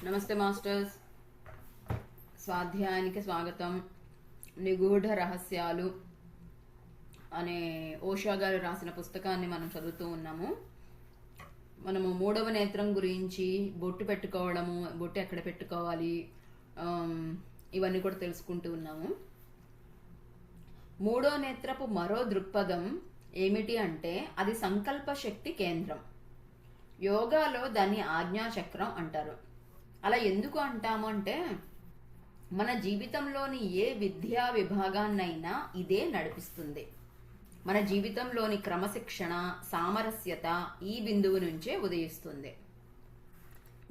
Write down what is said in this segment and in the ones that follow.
నమస్తే మాస్టర్స్. స్వాధ్యాయానికి స్వాగతం. నిగూఢ రహస్యాలు అనే ఓషా గారు రాసిన పుస్తకాన్ని మనం చదువుతూ ఉన్నాము. మనము మూడవ నేత్రం గురించి, బొట్టు పెట్టుకోవడము, బొట్టు ఎక్కడ పెట్టుకోవాలి, ఇవన్నీ కూడా తెలుసుకుంటూ ఉన్నాము. మూడో నేత్రపు మరో దృక్పథం ఏమిటి అంటే అది సంకల్ప శక్తి కేంద్రం. యోగాలో దాన్ని ఆజ్ఞాచక్రం అంటారు. అలా ఎందుకు అంటాము అంటే మన జీవితంలోని ఏ విద్యా విభాగాన్నైనా ఇదే నడిపిస్తుంది. మన జీవితంలోని క్రమశిక్షణ, సామరస్యత ఈ బిందువు నుంచే ఉదయిస్తుంది.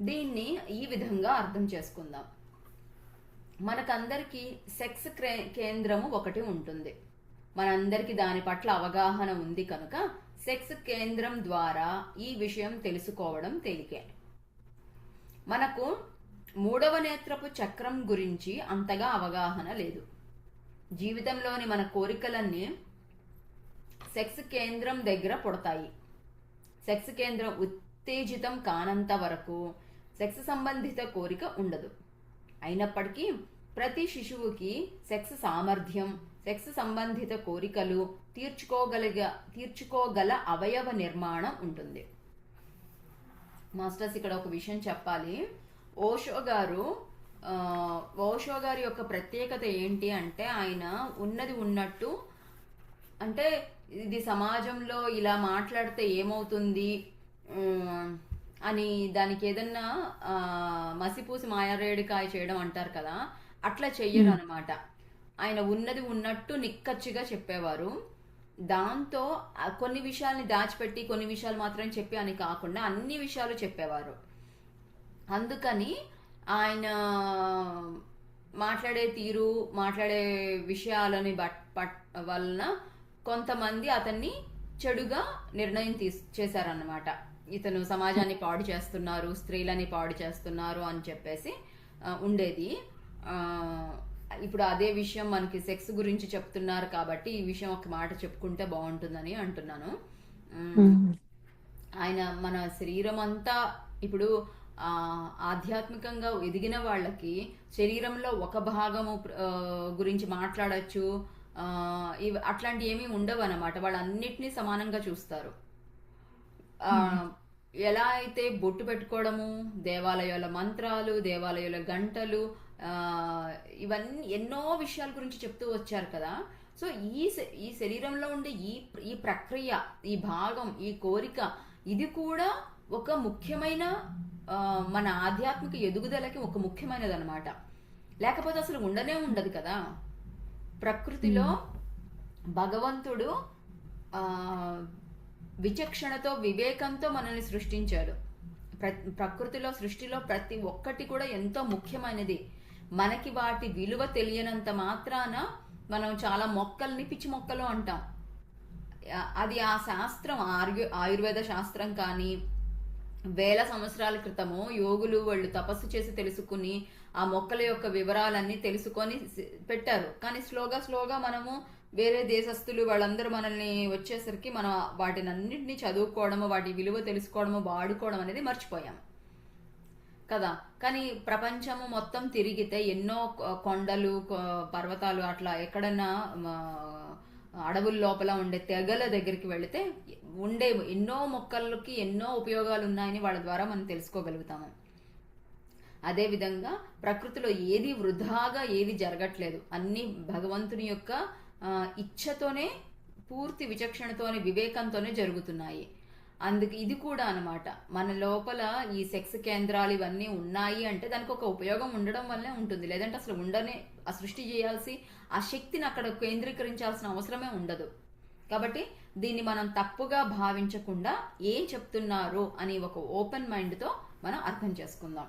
దీన్ని ఈ విధంగా అర్థం చేసుకుందాం. మనకందరికీ సెక్స్ కేంద్రము ఒకటి ఉంటుంది. మనందరికీ దాని పట్ల అవగాహన ఉంది కనుక సెక్స్ కేంద్రం ద్వారా ఈ విషయం తెలుసుకోవడం తేలికే. మనకు మూడవ నేత్రపు చక్రం గురించి అంతగా అవగాహన లేదు. జీవితంలోని మన కోరికలన్నీ సెక్స్ కేంద్రం దగ్గర పుడతాయి. సెక్స్ కేంద్రం ఉత్తేజితం కానంత వరకు సెక్స్ సంబంధిత కోరిక ఉండదు. అయినప్పటికీ ప్రతి శిశువుకి సెక్స్ సామర్థ్యం, సెక్స్ సంబంధిత కోరికలు తీర్చుకోగల అవయవ నిర్మాణం ఉంటుంది. మాస్టర్స్, ఇక్కడ ఒక విషయం చెప్పాలి. ఓషో గారి యొక్క ప్రత్యేకత ఏంటి అంటే ఆయన ఉన్నది ఉన్నట్టు, అంటే ఇది సమాజంలో ఇలా మాట్లాడితే ఏమవుతుంది అని దానికి ఏదన్నా మసిపూసి మాయారేడికాయ చేయడం అంటారు కదా, అట్లా చెయ్యరు అనమాట. ఆయన ఉన్నది ఉన్నట్టు నిక్కచ్చిగా చెప్పేవారు. దాంతో కొన్ని విషయాల్ని దాచిపెట్టి కొన్ని విషయాలు మాత్రం చెప్పి అని కాకుండా అన్ని విషయాలు చెప్పేవారు. అందుకని ఆయన మాట్లాడే తీరు, మాట్లాడే విషయాలని వలన కొంతమంది అతన్ని చెడుగా నిర్ణయం చేశారన్నమాట. ఇతను సమాజాన్ని పాడు చేస్తున్నారు, స్త్రీలని పాడు చేస్తున్నారు అని చెప్పేసి ఉండేది. ఇప్పుడు అదే విషయం మనకి సెక్స్ గురించి చెప్తున్నారు కాబట్టి ఈ విషయం ఒక మాట చెప్పుకుంటే బాగుంటుందని అంటున్నాను. ఆయన మన శరీరం అంతా ఇప్పుడు ఆధ్యాత్మికంగా ఎదిగిన వాళ్ళకి శరీరంలో ఒక భాగము గురించి మాట్లాడచ్చు, అట్లాంటి ఏమీ ఉండవు అన్నమాట. వాళ్ళు అన్నిటినీ సమానంగా చూస్తారు. ఎలా అయితే బొట్టు పెట్టుకోవడము, దేవాలయాల మంత్రాలు, దేవాలయాల గంటలు, ఇవన్నీ ఎన్నో విషయాల గురించి చెప్తూ వచ్చారు కదా. సో ఈ శరీరంలో ఉండే ఈ ప్రక్రియ, ఈ భాగం, ఈ కోరిక, ఇది కూడా ఒక ముఖ్యమైన మన ఆధ్యాత్మిక ఎదుగుదలకి ఒక ముఖ్యమైనది అనమాట. లేకపోతే అసలు ఉండనే ఉండదు కదా. ప్రకృతిలో భగవంతుడు విచక్షణతో, వివేకంతో మనల్ని సృష్టించాడు. ప్రకృతిలో, సృష్టిలో ప్రతి ఒక్కటి కూడా ఎంతో ముఖ్యమైనది. మనకి వాటి విలువ తెలియనంత మాత్రాన మనం చాలా మొక్కల్ని పిచ్చి మొక్కలు అంటాం. అది ఆ శాస్త్రం, ఆయుర్వేద శాస్త్రం కానీ వేల సంవత్సరాల క్రితము యోగులు వాళ్ళు తపస్సు చేసి తెలుసుకుని ఆ మొక్కల యొక్క వివరాలన్నీ తెలుసుకొని పెట్టారు. కానీ స్లోగా మనము వేరే దేశస్తులు వాళ్ళందరూ మనల్ని వచ్చేసరికి మనం వాటిని అన్నింటినీ చదువుకోవడము, వాటి విలువ తెలుసుకోవడము, వాడుకోవడం అనేది మర్చిపోయాం కదా. కానీ ప్రపంచము మొత్తం తిరిగితే ఎన్నో కొండలు, పర్వతాలు, అట్లా ఎక్కడన్నా అడవుల లోపల ఉండే తెగల దగ్గరికి వెళితే ఉండే ఎన్నో మొక్కలకి ఎన్నో ఉపయోగాలు ఉన్నాయని వాళ్ళ ద్వారా మనం తెలుసుకోగలుగుతాము. అదేవిధంగా ప్రకృతిలో ఏది వృధాగా ఏది జరగట్లేదు. అన్ని భగవంతుని యొక్క ఇచ్ఛతోనే, పూర్తి విచక్షణతోనే, వివేకంతోనే జరుగుతున్నాయి. అందుకు ఇది కూడా అనమాట. మన లోపల ఈ సెక్స్ కేంద్రాలు ఇవన్నీ ఉన్నాయి అంటే దానికి ఒక ఉపయోగం ఉండడం వల్లే ఉంటుంది. లేదంటే అసలు ఆ సృష్టి చేయాల్సి, ఆ శక్తిని అక్కడ కేంద్రీకరించాల్సిన అవసరమే ఉండదు. కాబట్టి దీన్ని మనం తప్పుగా భావించకుండా ఏం చెప్తున్నారు అని ఒక ఓపెన్ మైండ్తో మనం అర్థం చేసుకుందాం.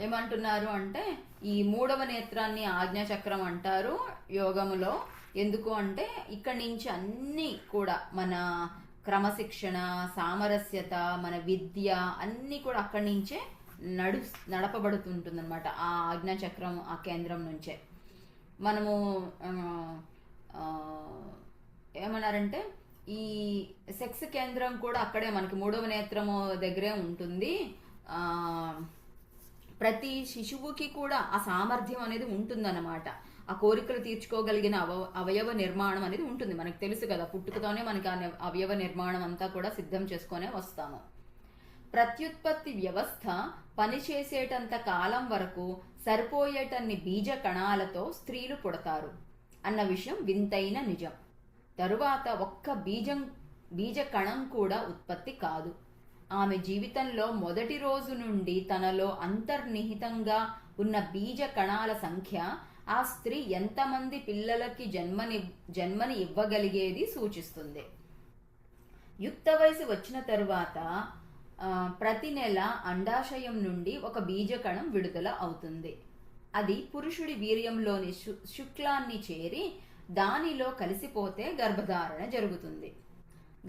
ఏమంటున్నారు అంటే ఈ మూడవ నేత్రాన్ని ఆజ్ఞాచక్రం అంటారు యోగములో. ఎందుకు అంటే ఇక్కడి నుంచి అన్ని కూడా మన క్రమశిక్షణ, సామరస్యత, మన విద్య అన్నీ కూడా అక్కడి నుంచే నడపబడుతుంటుంది అనమాట. ఆ ఆజ్ఞాచక్రం, ఆ కేంద్రం నుంచే. మనము ఏమన్నారంటే ఈ సెక్స్ కేంద్రం కూడా అక్కడే మనకి మూడవ నేత్రము దగ్గరే ఉంటుంది. ప్రతి శిశువుకి కూడా ఆ సామర్థ్యం అనేది ఉంటుందన్నమాట. ఆ కోరికలు తీర్చుకోగలిగిన అవయవ నిర్మాణం అనేది ఉంటుంది. మనకు తెలుసు కదా, పుట్టుకతోనే మనకి ఆ అవయవ నిర్మాణం అంతా కూడా సిద్ధం చేసుకునే వస్తాము. ప్రత్యుత్పత్తి వ్యవస్థ పనిచేసేటంత కాలం వరకు సరిపోయేటన్ని బీజ కణాలతో స్త్రీలు పుడతారు అన్న విషయం వింతైన నిజం. తరువాత ఒక్క బీజ కణం కూడా ఉత్పత్తి కాదు. ఆమె జీవితంలో మొదటి రోజు నుండి తనలో అంతర్నిహితంగా ఉన్న బీజ కణాల సంఖ్య ఆ స్త్రీ ఎంతమంది పిల్లలకి జన్మని ఇవ్వగలిగేది సూచిస్తుంది. యుక్త వయసు వచ్చిన తరువాత ప్రతి నెల అండాశయం నుండి ఒక బీజ కణం విడుదల అవుతుంది. అది పురుషుడి వీర్యంలోని శుక్లాన్ని చేరి దానిలో కలిసిపోతే గర్భధారణ జరుగుతుంది.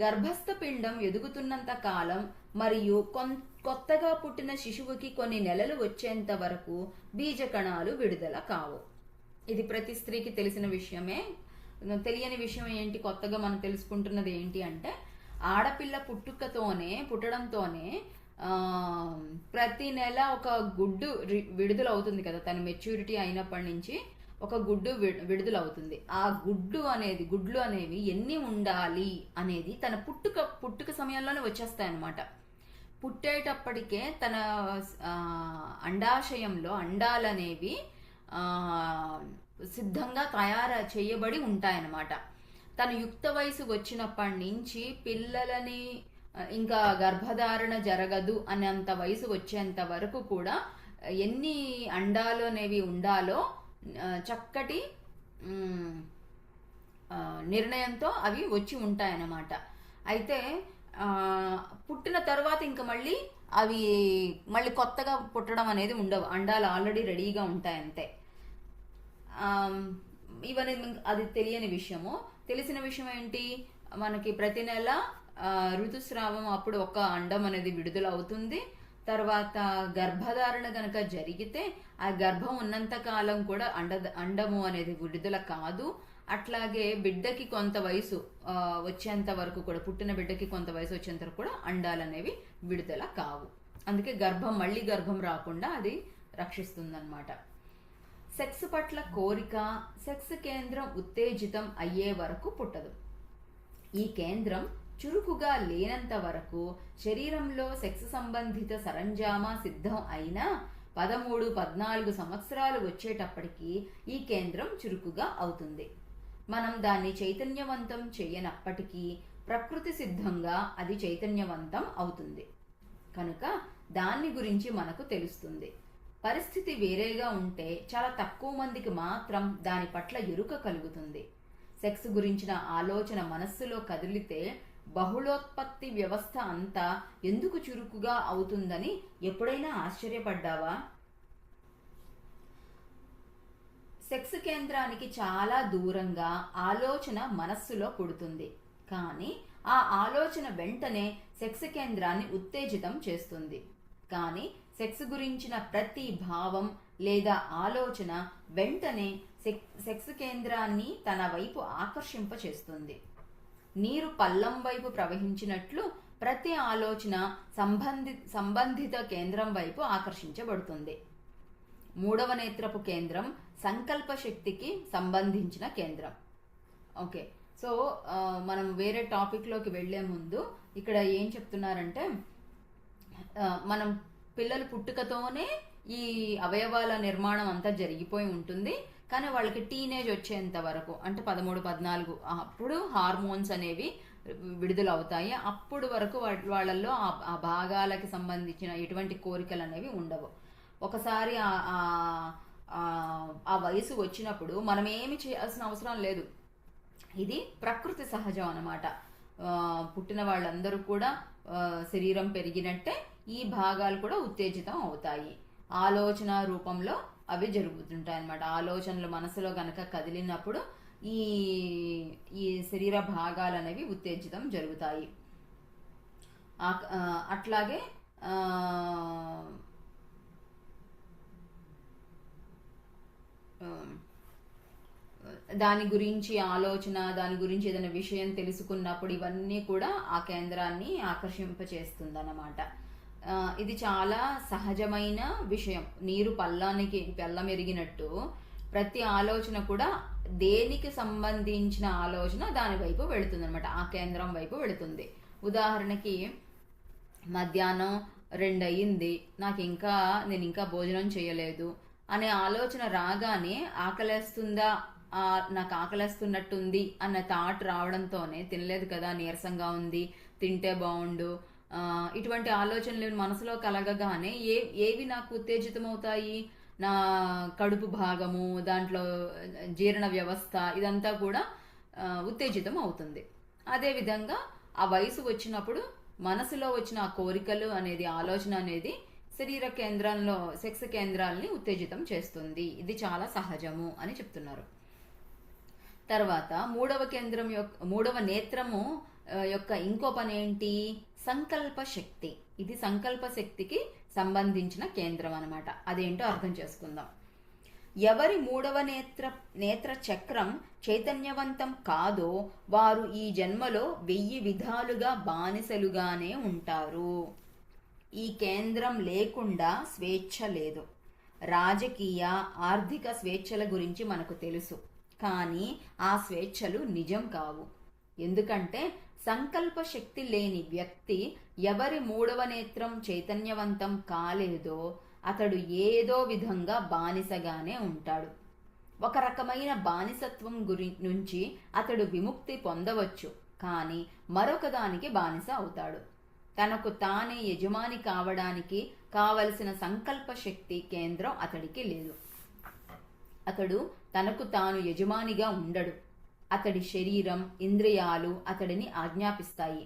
గర్భస్థ పిండం ఎదుగుతున్నంత కాలం మరియు కొత్తగా పుట్టిన శిశువుకి కొన్ని నెలలు వచ్చేంత వరకు బీజ కణాలు విడుదల కావు. ఇది ప్రతి స్త్రీకి తెలిసిన విషయమే. తెలియని విషయం ఏంటి, కొత్తగా మనం తెలుసుకుంటున్నది ఏంటి అంటే, ఆడపిల్ల పుట్టడంతోనే ప్రతి నెల ఒక గుడ్డు విడుదల అవుతుంది కదా. తన మెచ్యూరిటీ అయినప్పటి నుంచి ఒక గుడ్డు విడుదల అవుతుంది. ఆ గుడ్లు అనేవి ఎన్ని ఉండాలి అనేది తన పుట్టుక సమయంలోనే వచ్చేస్తాయన్నమాట. పుట్టేటప్పటికే తన అండాశయంలో అండాలనేవి సిద్ధంగా చేయబడి ఉంటాయన్నమాట. తను యుక్త వయసు వచ్చినప్పటి నుంచి పిల్లలని ఇంకా గర్భధారణ జరగదు అనేంత వయసు వచ్చేంత వరకు కూడా ఎన్ని అండాలు అనేవి ఉండాలో చక్కటి నిర్ణయంతో అవి వచ్చి ఉంటాయన్నమాట. అయితే పుట్టిన తర్వాత ఇంకా మళ్ళీ కొత్తగా పుట్టడం అనేది ఉండవు. అండాలు ఆల్రెడీ రెడీగా ఉంటాయంతే. ఇవన్నీ అది తెలియని విషయము. తెలిసిన విషయం ఏంటి, మనకి ప్రతి నెల ఋతుస్రావం అప్పుడు ఒక అండం అనేది విడుదల అవుతుంది. తర్వాత గర్భధారణ గనక జరిగితే ఆ గర్భం ఉన్నంత కాలం కూడా అండము అనేది విడుదల కాదు. అట్లాగే బిడ్డకి కొంత వయసు వచ్చేంత వరకు కూడా, పుట్టిన బిడ్డకి కొంత వయసు వచ్చేంత వరకు కూడా అండాలు అనేవి విడుదల కావు. అందుకే మళ్ళీ గర్భం రాకుండా అది రక్షిస్తుందన్నమాట. సెక్స్ పట్ల కోరిక సెక్స్ కేంద్రం ఉత్తేజితం అయ్యే వరకు పుట్టదు. ఈ కేంద్రం చురుకుగా లేనంత వరకు శరీరంలో సెక్స్ సంబంధిత సరంజామా సిద్ధం అయినా 13-14 సంవత్సరాలు వచ్చేటప్పటికి ఈ కేంద్రం చురుకుగా అవుతుంది. మనం దాన్ని చైతన్యవంతం చేయనప్పటికీ ప్రకృతి సిద్ధంగా అది చైతన్యవంతం అవుతుంది కనుక దాన్ని గురించి మనకు తెలుస్తుంది. పరిస్థితి వేరేగా ఉంటే చాలా తక్కువ మందికి మాత్రం దాని పట్ల ఎరుక కలుగుతుంది. సెక్స్ గురించిన ఆలోచన మనస్సులో కదిలితే బహుళోత్పత్తి వ్యవస్థ అంతా ఎందుకు చురుకుగా అవుతుందని ఎప్పుడైనా ఆశ్చర్యపడ్డావా? సెక్స్ కేంద్రానికి చాలా దూరంగా ఆలోచన మనస్సులో పుడుతుంది, కానీ ఆ ఆలోచన వెంటనే సెక్స్ కేంద్రాన్ని ఉత్తేజితం చేస్తుంది. కానీ సెక్స్ గురించిన ప్రతి భావం లేదా ఆలోచన వెంటనే సెక్స్ కేంద్రాన్ని తన వైపు ఆకర్షింపచేస్తుంది. నీరు పల్లం వైపు ప్రవహించినట్లు ప్రతి ఆలోచన సంబంధిత కేంద్రం వైపు ఆకర్షించబడుతుంది. మూడవ నేత్రపు కేంద్రం సంకల్ప శక్తికి సంబంధించిన కేంద్రం. ఓకే, సో మనం వేరే టాపిక్లోకి వెళ్లే ముందు ఇక్కడ ఏం చెప్తున్నారంటే, మనం పిల్లలు పుట్టుకతోనే ఈ అవయవాల నిర్మాణం అంతా జరిగిపోయి ఉంటుంది. కానీ వాళ్ళకి టీనేజ్ వచ్చేంత వరకు, అంటే 13-14 అప్పుడు హార్మోన్స్ అనేవి విడుదల అవుతాయి. అప్పుడు వరకు వాళ్ళల్లో ఆ భాగాలకి సంబంధించిన ఎటువంటి కోరికలు అనేవి ఉండవు. ఒకసారి ఆ వయసు వచ్చినప్పుడు మనం ఏమి చేయాల్సిన అవసరం లేదు. ఇది ప్రకృతి సహజం అన్నమాట. పుట్టిన వాళ్ళందరూ కూడా శరీరం పెరిగినట్టే ఈ భాగాలు కూడా ఉత్తేజితం అవుతాయి. ఆలోచన రూపంలో అవి జరుగుతుంటాయి అన్నమాట. ఆలోచనలు మనసులో గనక కదిలినప్పుడు ఈ శరీర భాగాలు అనేవి ఉత్తేజితం జరుగుతాయి. అట్లాగే దాని గురించి ఆలోచన, దాని గురించి ఏదైనా విషయం తెలుసుకున్నప్పుడు ఇవన్నీ కూడా ఆ కేంద్రాన్ని ఆకర్షింపచేస్తుంది అన్నమాట. ఇది చాలా సహజమైన విషయం. నీరు పల్లం ఎరిగినట్టు ప్రతి ఆలోచన కూడా దేనికి సంబంధించిన ఆలోచన దాని వైపు వెళుతుంది అనమాట, ఆ కేంద్రం వైపు వెళుతుంది. ఉదాహరణకి మధ్యాహ్నం 2 అయ్యింది, నేను ఇంకా భోజనం చేయలేదు అనే ఆలోచన రాగానే ఆకలేస్తుందా, నాకు ఆకలేస్తున్నట్టుంది అన్న థాట్ రావడంతోనే తినలేదు కదా, నీరసంగా ఉంది, తింటే బాగుండు, ఇటువంటి ఆలోచనలు మనసులో కలగగానే ఏవి నాకు ఉత్తేజితమవుతాయి? నా కడుపు భాగము, దాంట్లో జీర్ణ వ్యవస్థ, ఇదంతా కూడా ఉత్తేజితం అవుతుంది. అదేవిధంగా ఆ వయసు వచ్చినప్పుడు మనసులో వచ్చిన ఆ కోరికలు అనేది, ఆలోచన అనేది శరీర కేంద్రంలో సెక్స్ కేంద్రాలని ఉత్తేజితం చేస్తుంది. ఇది చాలా సహజము అని చెప్తున్నారు. తర్వాత మూడవ నేత్రము యొక్క ఇంకో పని ఏంటి? సంకల్ప శక్తి. ఇది సంకల్ప శక్తికి సంబంధించిన కేంద్రం అన్నమాట. అదేంటో అర్థం చేసుకుందాం. ఎవరి మూడవ నేత్ర చక్రం చైతన్యవంతం కాదో వారు ఈ జన్మలో 1000 విధాలుగా బానిసలుగానే ఉంటారు. ఈ కేంద్రం లేకుండా స్వేచ్ఛ లేదు. రాజకీయ, ఆర్థిక స్వేచ్ఛల గురించి మనకు తెలుసు, కానీ ఆ స్వేచ్ఛలు నిజం కావు. ఎందుకంటే సంకల్ప శక్తి లేని వ్యక్తి ఎవరి మూడవ నేత్రం చైతన్యవంతం కాలేదో అతడు ఏదో విధంగా బానిసగానే ఉంటాడు. ఒక రకమైన బానిసత్వం నుంచి అతడు విముక్తి పొందవచ్చు, కానీ మరొక దానికి బానిస అవుతాడు. తనకు తానే యజమాని కావడానికి కావలసిన సంకల్ప శక్తి కేంద్రం అతడికి లేదు. అతడు తనకు తాను యజమానిగా ఉండడు. అతడి శరీరం, ఇంద్రియాలు అతడిని ఆజ్ఞాపిస్తాయి.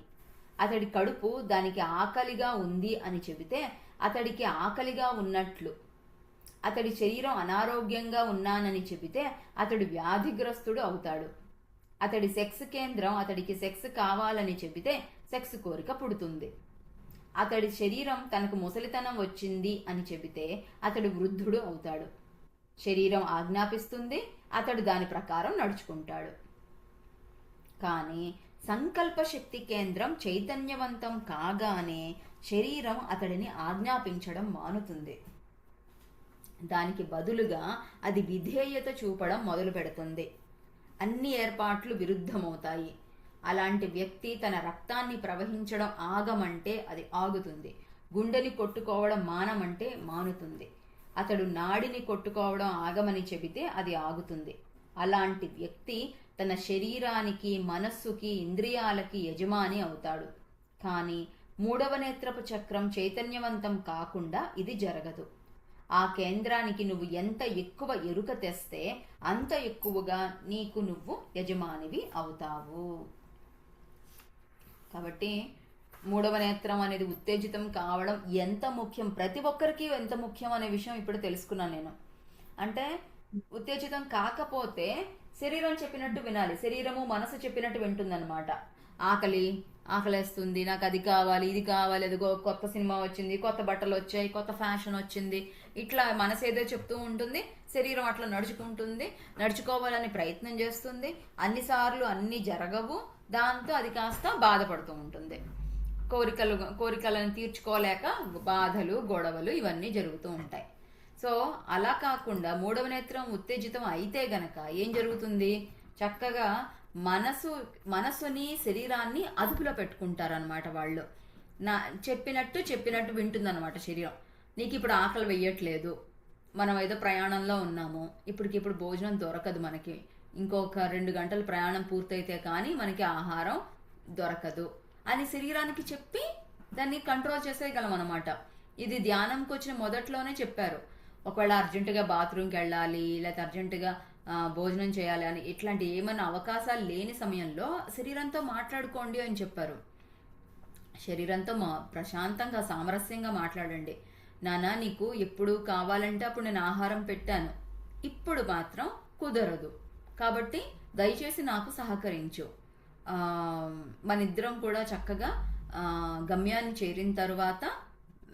అతడి కడుపు దానికి ఆకలిగా ఉంది అని చెబితే అతడికి ఆకలిగా ఉన్నట్లు. అతడి శరీరం అనారోగ్యంగా ఉన్నానని చెబితే అతడు వ్యాధిగ్రస్తుడు అవుతాడు. అతడి సెక్స్ కేంద్రం అతడికి సెక్స్ కావాలని చెబితే సెక్స్ కోరిక పుడుతుంది. అతడి శరీరం తనకు ముసలితనం వచ్చింది అని చెబితే అతడు వృద్ధుడు అవుతాడు. శరీరం ఆజ్ఞాపిస్తుంది, అతడు దాని ప్రకారం నడుచుకుంటాడు. కానీ సంకల్ప శక్తి కేంద్రం చైతన్యవంతం కాగానే శరీరం అతడిని ఆజ్ఞాపించడం మానుతుంది. దానికి బదులుగా అది విధేయత చూపడం మొదలు పెడుతుంది. అన్ని ఏర్పాట్లు విరుద్ధమవుతాయి. అలాంటి వ్యక్తి తన రక్తాన్ని ప్రవహించడం ఆగమంటే అది ఆగుతుంది. గుండెని కొట్టుకోవడం మానమంటే మానుతుంది. అతడు నాడిని కొట్టుకోవడం ఆగమని చెబితే అది ఆగుతుంది. అలాంటి వ్యక్తి తన శరీరానికి, మనస్సుకి, ఇంద్రియాలకి యజమాని అవుతాడు. కానీ మూడవ నేత్రపు చక్రం చైతన్యవంతం కాకుండా ఇది జరగదు. ఆ కేంద్రానికి నువ్వు ఎంత ఎక్కువ ఎరుక తెస్తే అంత ఎక్కువగా నీకు నువ్వు యజమానివి అవుతావు. కాబట్టి మూడవ నేత్రం అనేది ఉత్తేజితం కావడం ఎంత ముఖ్యం, ప్రతి ఒక్కరికి ఎంత ముఖ్యం అనే విషయం ఇప్పుడు తెలుసుకున్నాను నేను. అంటే ఉత్తేజితం కాకపోతే శరీరం చెప్పినట్టు వినాలి, శరీరము మనసు చెప్పినట్టు వింటుందన్నమాట. ఆకలేస్తుంది, నాకు అది కావాలి, ఇది కావాలి, అదిగో కొత్త సినిమా వచ్చింది, కొత్త బట్టలు వచ్చాయి, కొత్త ఫ్యాషన్ వచ్చింది, ఇట్లా మనసు ఏదో చెప్తూ ఉంటుంది, శరీరం అట్లా నడుచుకోవాలని ప్రయత్నం చేస్తుంది. అన్నిసార్లు అన్ని జరగవు, దాంతో అది కాస్త బాధపడుతూ ఉంటుంది. కోరికలను తీర్చుకోలేక బాధలు, గొడవలు ఇవన్నీ జరుగుతూ ఉంటాయి. సో అలా కాకుండా మూడవ నేత్రం ఉత్తేజితం అయితే గనక ఏం జరుగుతుంది? చక్కగా మనసుని, శరీరాన్ని అదుపులో పెట్టుకుంటారనమాట వాళ్ళు. చెప్పినట్టు వింటుందన్నమాట శరీరం. నీకు ఇప్పుడు ఆకలి వెయ్యట్లేదు, మనం ఏదో ప్రయాణంలో ఉన్నాము, ఇప్పటికిప్పుడు భోజనం దొరకదు, మనకి ఇంకొక 2 గంటలు ప్రయాణం పూర్తయితే కానీ మనకి ఆహారం దొరకదు అని శరీరానికి చెప్పి దాన్ని కంట్రోల్ చేసేయగలం అనమాట. ఇది ధ్యానంకి వచ్చిన మొదట్లోనే చెప్పారు. ఒకవేళ అర్జెంటుగా బాత్రూమ్కి వెళ్ళాలి, లేకపోతే అర్జెంటుగా భోజనం చేయాలి అని ఇట్లాంటి ఏమైనా అవకాశాలు లేని సమయంలో శరీరంతో మాట్లాడుకోండి అని చెప్పారు. శరీరంతో ప్రశాంతంగా, సామరస్యంగా మాట్లాడండి. నానా, నీకు ఎప్పుడు కావాలంటే అప్పుడు నేను ఆహారం పెట్టాను, ఇప్పుడు మాత్రం కుదరదు, కాబట్టి దయచేసి నాకు సహకరించు. మనిద్దరం కూడా చక్కగా గమ్యాన్ని చేరిన తరువాత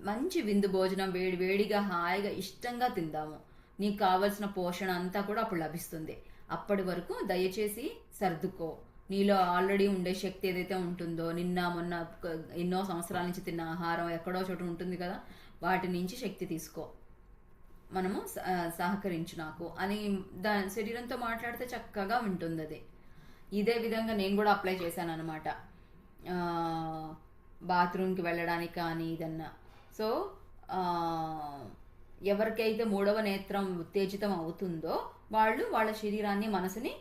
మంచి విందు భోజనం వేడిగా హాయిగా ఇష్టంగా తిందాము. నీకు కావలసిన పోషణ అంతా కూడా అప్పుడు లభిస్తుంది. అప్పటి వరకు దయచేసి సర్దుకో, నీలో ఆల్రెడీ ఉండే శక్తి ఏదైతే ఉంటుందో, నిన్న మొన్న ఎన్నో సంవత్సరాల నుంచి తిన్న ఆహారం ఎక్కడో చోట ఉంటుంది కదా, వాటి నుంచి శక్తి తీసుకో, మనము సహకరించు నాకు అని శరీరంతో మాట్లాడితే చక్కగా ఉంటుంది అది. ఇదే విధంగా నేను కూడా అప్లై చేశాను అనమాట, బాత్రూమ్కి వెళ్ళడానికి కానీ ఇదన్నా. సో ఎవరికైతే మూడవ నేత్రం ఉత్తేజితం అవుతుందో వాళ్ళు వాళ్ళ శరీరాన్ని, మనసుని,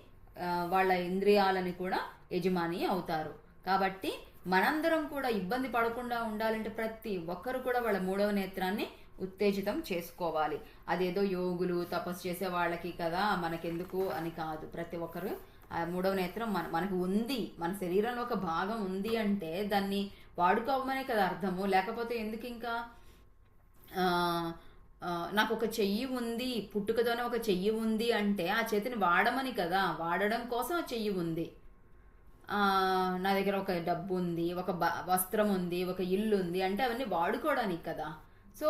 వాళ్ళ ఇంద్రియాలని కూడా యజమాని అవుతారు. కాబట్టి మనందరం కూడా ఇబ్బంది పడకుండా ఉండాలంటే ప్రతి ఒక్కరు కూడా వాళ్ళ మూడవ నేత్రాన్ని ఉత్తేజితం చేసుకోవాలి. అదేదో యోగులు తపస్సు చేసే వాళ్ళకి కదా మనకెందుకు అని కాదు. ప్రతి ఒక్కరు ఆ మూడవ నేత్రం మనకు ఉంది, మన శరీరంలో ఒక భాగం ఉంది అంటే దాన్ని వాడుకోవమనే కదా అర్థము. లేకపోతే ఎందుకు ఇంకా నాకు ఒక చెయ్యి ఉంది, పుట్టుకతోనే ఒక చెయ్యి ఉంది అంటే ఆ చేతిని వాడమని కదా, వాడడం కోసం ఆ చెయ్యి ఉంది. నా దగ్గర ఒక డబ్బు ఉంది, ఒక వస్త్రం ఉంది, ఒక ఇల్లు ఉంది అంటే అవన్నీ వాడుకోవడానికి కదా. సో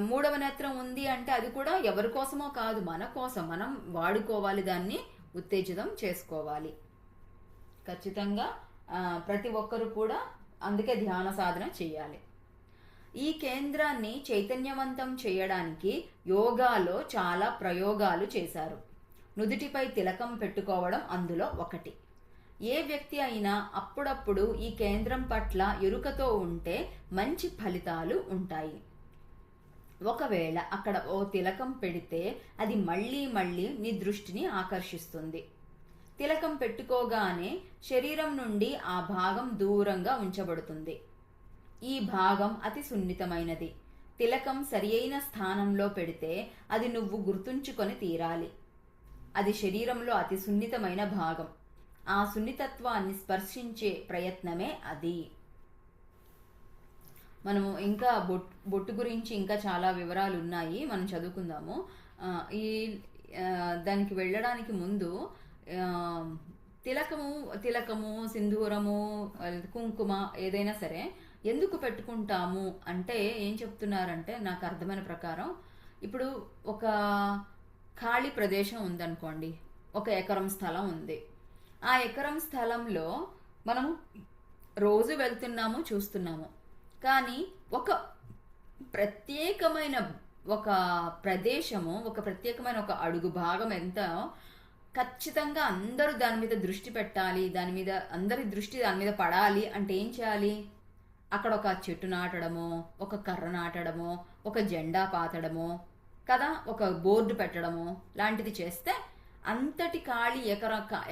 మూడవ నేత్రం ఉంది అంటే అది కూడా ఎవరి కోసమో కాదు, మన కోసం, మనం వాడుకోవాలి, దాన్ని ఉత్తేజితం చేసుకోవాలి. ఖచ్చితంగా ప్రతి ఒక్కరు కూడా అందుకే ధ్యాన సాధన చేయాలి. ఈ కేంద్రాన్ని చైతన్యవంతం చేయడానికి యోగాలో చాలా ప్రయోగాలు చేశారు. నుదుటిపై తిలకం పెట్టుకోవడం అందులో ఒకటి. ఏ వ్యక్తి అయినా అప్పుడప్పుడు ఈ కేంద్రం పట్ల ఎరుకతో ఉంటే మంచి ఫలితాలు ఉంటాయి. ఒకవేళ అక్కడ ఓ తిలకం పెడితే అది మళ్ళీ మళ్ళీ నీ దృష్టిని ఆకర్షిస్తుంది. తిలకం పెట్టుకోగానే శరీరం నుండి ఆ భాగం దూరంగా ఉంచబడుతుంది. ఈ భాగం అతి సున్నితమైనది. తిలకం సరియైన స్థానంలో పెడితే అది నువ్వు గుర్తుంచుకొని తీరాలి. అది శరీరంలో అతి సున్నితమైన భాగం. ఆ సున్నితత్వాన్ని స్పర్శించే ప్రయత్నమే అది. మనము ఇంకా బొట్టు గురించి ఇంకా చాలా వివరాలు ఉన్నాయి, మనం చదువుకుందాము. ఈ దానికి వెళ్ళడానికి ముందు తిలకము, సింధూరము, కుంకుమ ఏదైనా సరే ఎందుకు పెట్టుకుంటాము అంటే ఏం చెప్తున్నారంటే, నాకు అర్థమైన ప్రకారం ఇప్పుడు ఒక ఖాళీ ప్రదేశం ఉందనుకోండి, ఒక ఎకరం స్థలం ఉంది. ఆ ఎకరం స్థలంలో మనము రోజు వెళ్తున్నాము, చూస్తున్నాము. కానీ ఒక ప్రత్యేకమైన ఒక ప్రదేశము, ఒక ప్రత్యేకమైన ఒక అడుగు భాగం ఎంత ఖచ్చితంగా అందరూ దాని మీద దృష్టి పెట్టాలి, దాని మీద అందరి దృష్టి దాని మీద పడాలి అంటే ఏం చేయాలి? అక్కడ ఒక చెట్టు నాటడమో, ఒక కర్ర నాటడమో, ఒక జెండా పాతడమో కదా, ఒక బోర్డు పెట్టడమో లాంటిది చేస్తే అంతటి ఖాళీ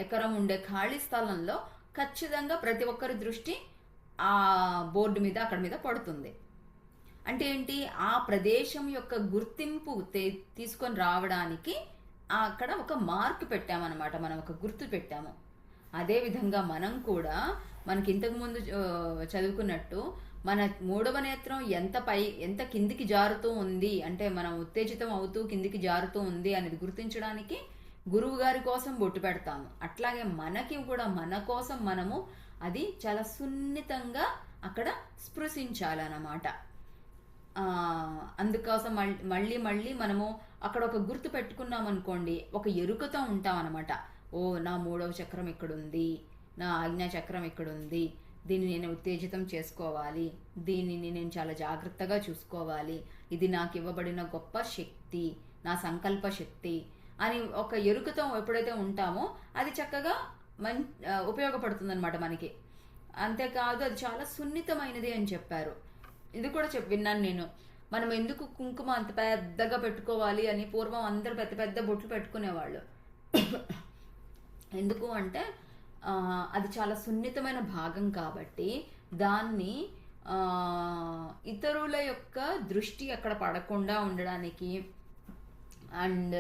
ఎకరం ఉండే ఖాళీ స్థలంలో ఖచ్చితంగా ప్రతి ఒక్కరి దృష్టి ఆ బోర్డు మీద, అక్కడ మీద పడుతుంది. అంటే ఏంటి? ఆ ప్రదేశం యొక్క గుర్తింపు తీసుకొని రావడానికి అక్కడ ఒక మార్క్ పెట్టామన్నమాట, మనం ఒక గుర్తు పెట్టాము. అదేవిధంగా మనం కూడా మనకి ఇంతకుముందు చదువుకున్నట్టు మన మూడవ నేత్రం ఎంత కిందికి జారుతూ ఉంది అంటే మనం ఉత్తేజితం అవుతూ కిందికి జారుతూ ఉంది అనేది గుర్తించడానికి గురువు గారి కోసం బొట్టు పెడతాము. అట్లాగే మనకి కూడా మన కోసం మనము అది చాలా సున్నితంగా అక్కడ స్పృశించాలన్నమాట. అందుకోసం మళ్ళీ మళ్ళీ మనము అక్కడ ఒక గుర్తు పెట్టుకున్నాం అనుకోండి, ఒక ఎరుకతో ఉంటాం అనమాట. ఓ, నా మూడవ చక్రం ఇక్కడుంది, నా ఆజ్ఞా చక్రం ఇక్కడుంది, దీన్ని నేను ఉత్తేజితం చేసుకోవాలి, దీనిని నేను చాలా జాగ్రత్తగా చూసుకోవాలి, ఇది నాకు ఇవ్వబడిన గొప్ప శక్తి, నా సంకల్ప శక్తి అని ఒక ఎరుకతో ఎప్పుడైతే ఉంటామో అది చక్కగా ఉపయోగపడుతుంది అనమాట మనకి. అంతేకాదు అది చాలా సున్నితమైనది అని చెప్పారు. ఇది కూడా విన్నాను నేను. మనం ఎందుకు కుంకుమ అంత పెద్దగా పెట్టుకోవాలి అని పూర్వం అందరు పెద్ద పెద్ద బొట్లు పెట్టుకునేవాళ్ళు. ఎందుకు అంటే అది చాలా సున్నితమైన భాగం కాబట్టి దాన్ని ఇతరుల యొక్క దృష్టి అక్కడ పడకుండా ఉండడానికి అండ్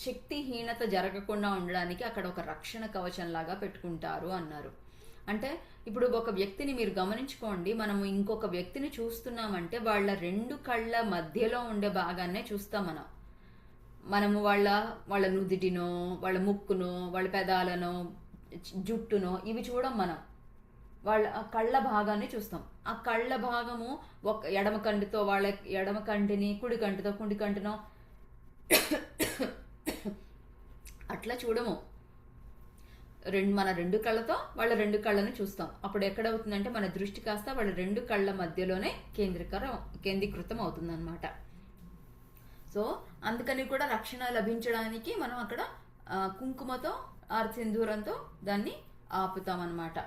శక్తిహీనత జరగకుండా ఉండడానికి అక్కడ ఒక రక్షణ కవచం లాగా పెట్టుకుంటారు అన్నారు. అంటే ఇప్పుడు ఒక వ్యక్తిని మీరు గమనించుకోండి, మనము ఇంకొక వ్యక్తిని చూస్తున్నామంటే వాళ్ళ రెండు కళ్ళ మధ్యలో ఉండే భాగాన్నే చూస్తాం మనము వాళ్ళ నుదిటినో, వాళ్ళ ముక్కునో, వాళ్ళ పెదాలనో, జుట్టునో ఇవి చూడం మనం. వాళ్ళ కళ్ళ భాగాన్ని చూస్తాం. ఆ కళ్ళ భాగము ఒక ఎడమ కంటితో వాళ్ళ ఎడమ కంటిని, కుడి కంటితో కుడి కంటినో అట్లా చూడము. మన రెండు కళ్ళతో వాళ్ళ రెండు కళ్ళను చూస్తాం. అప్పుడు ఎక్కడవుతుందంటే మన దృష్టి కాస్త వాళ్ళ రెండు కళ్ళ మధ్యలోనే కేంద్రీకృతం అవుతుందన్నమాట. సో అందుకని కూడా రక్షణ లభించడానికి మనం అక్కడ కుంకుమతో సింధూరంతో దాన్ని ఆపుతామన్నమాట.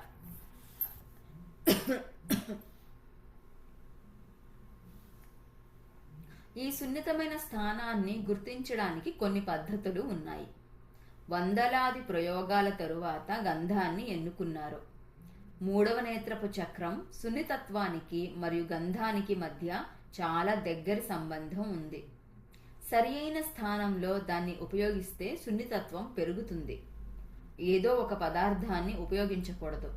ఈ సున్నితమైన స్థానాన్ని గుర్తించడానికి కొన్ని పద్ధతులు ఉన్నాయి. వందలాది ప్రయోగాల తరువాత గంధాన్ని ఎన్నుకున్నారు. మూడవ నేత్రపు చక్రం సున్నితత్వానికి మరియు గంధానికి మధ్య చాలా దగ్గరి సంబంధం ఉంది. సరి అయిన స్థానంలో దాన్ని ఉపయోగిస్తే సున్నితత్వం పెరుగుతుంది. ఏదో ఒక పదార్థాన్ని ఉపయోగించకూడదు.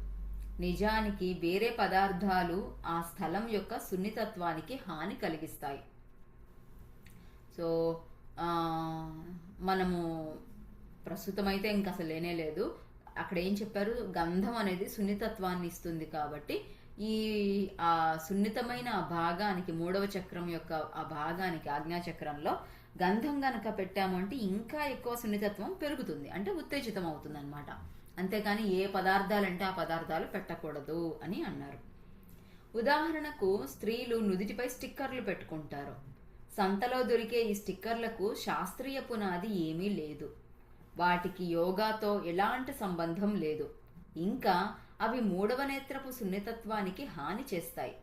నిజానికి వేరే పదార్థాలు ఆ స్థలం యొక్క సున్నితత్వానికి హాని కలిగిస్తాయి. సో మనము ప్రస్తుతం అయితే ఇంక అసలు లేనే లేదు. అక్కడ ఏం చెప్పారు, గంధం అనేది సున్నితత్వాన్ని ఇస్తుంది కాబట్టి ఈ ఆ సున్నితమైన ఆ భాగానికి, మూడవ చక్రం యొక్క ఆ భాగానికి, ఆజ్ఞాచక్రంలో గంధం గనక పెట్టామంటే ఇంకా ఎక్కువ సున్నితత్వం పెరుగుతుంది, అంటే ఉత్తేజితం అవుతుంది అనమాట. అంతేకాని ఏ పదార్థాలంటే ఆ పదార్థాలు పెట్టకూడదు అని అన్నారు. ఉదాహరణకు స్త్రీలు నుదిటిపై స్టిక్కర్లు పెట్టుకుంటారు. సంతలో దొరికే ఈ స్టిక్కర్లకు శాస్త్రీయ పునాది ఏమీ లేదు. వాటికి యోగాతో ఎలాంటి సంబంధం లేదు. ఇంకా అవి మూడవ నేత్రపు సున్నితత్వానికి హాని చేస్తాయి.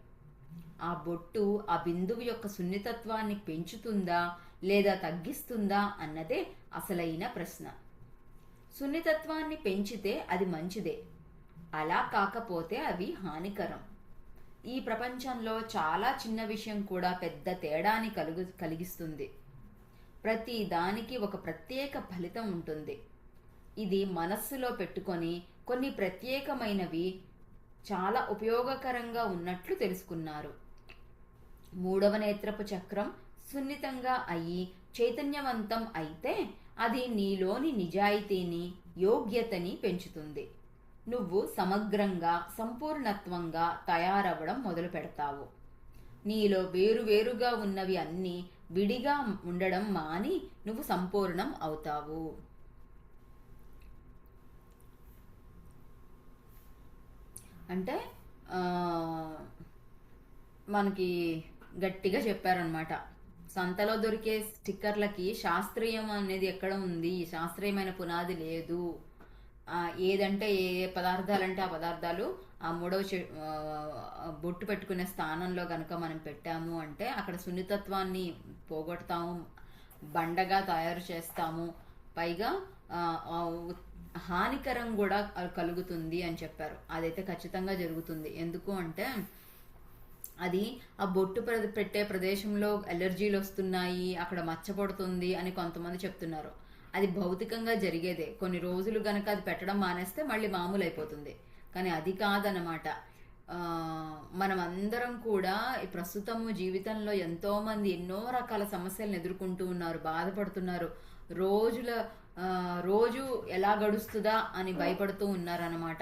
ఆ బొట్టు ఆ బిందువు యొక్క సున్నితత్వాన్ని పెంచుతుందా లేదా తగ్గిస్తుందా అన్నదే అసలైన ప్రశ్న. సున్నితత్వాన్ని పెంచితే అది మంచిదే, అలా కాకపోతే అవి హానికరం. ఈ ప్రపంచంలో చాలా చిన్న విషయం కూడా పెద్ద తేడాని కలిగిస్తుంది. ప్రతి దానికి ఒక ప్రత్యేక ఫలితం ఉంటుంది. ఇది మనస్సులో పెట్టుకొని కొన్ని ప్రత్యేకమైనవి చాలా ఉపయోగకరంగా ఉన్నట్లు తెలుసుకున్నారు. మూడవ నేత్రపు చక్రం సున్నితంగా అయ్యి చైతన్యవంతం అయితే అది నీలోని నిజాయితీని, యోగ్యతని పెంచుతుంది. నువ్వు సమగ్రంగా, సంపూర్ణత్వంగా తయారవ్వడం మొదలు పెడతావు. నీలో వేరువేరుగా ఉన్నవి అన్నీ విడిగా ఉండడం మాని నువ్వు సంపూర్ణం అవుతావు. అంటే మనకి గట్టిగా చెప్పారనమాట. సంతలో దొరికే స్టిక్కర్లకి శాస్త్రీయం అనేది ఎక్కడ ఉంది, శాస్త్రీయమైన పునాది లేదు. ఏదంటే ఏ పదార్థాలంటే ఆ పదార్థాలు ఆ మూడవ బొట్టు పెట్టుకునే స్థానంలో గనక మనం పెట్టాము అంటే అక్కడ సున్నితత్వాన్ని పోగొడతాము, బండగా తయారు చేస్తాము, పైగా హానికరం కూడా కలుగుతుంది అని చెప్పారు. అదైతే ఖచ్చితంగా జరుగుతుంది. ఎందుకు అంటే అది ఆ బొట్టు పెట్టే ప్రదేశంలో ఎలర్జీలు వస్తున్నాయి, అక్కడ మచ్చపడుతుంది అని కొంతమంది చెప్తున్నారు. అది భౌతికంగా జరిగేదే. కొన్ని రోజులు గనక అది పెట్టడం మానేస్తే మళ్ళీ మామూలు అయిపోతుంది. కానీ అది కాదనమాట. మనం అందరం కూడా ప్రస్తుతము జీవితంలో ఎంతో మంది ఎన్నో రకాల సమస్యలను ఎదుర్కొంటూ ఉన్నారు, బాధపడుతున్నారు. రోజు ఎలా గడుస్తుందా అని భయపడుతూ ఉన్నారనమాట.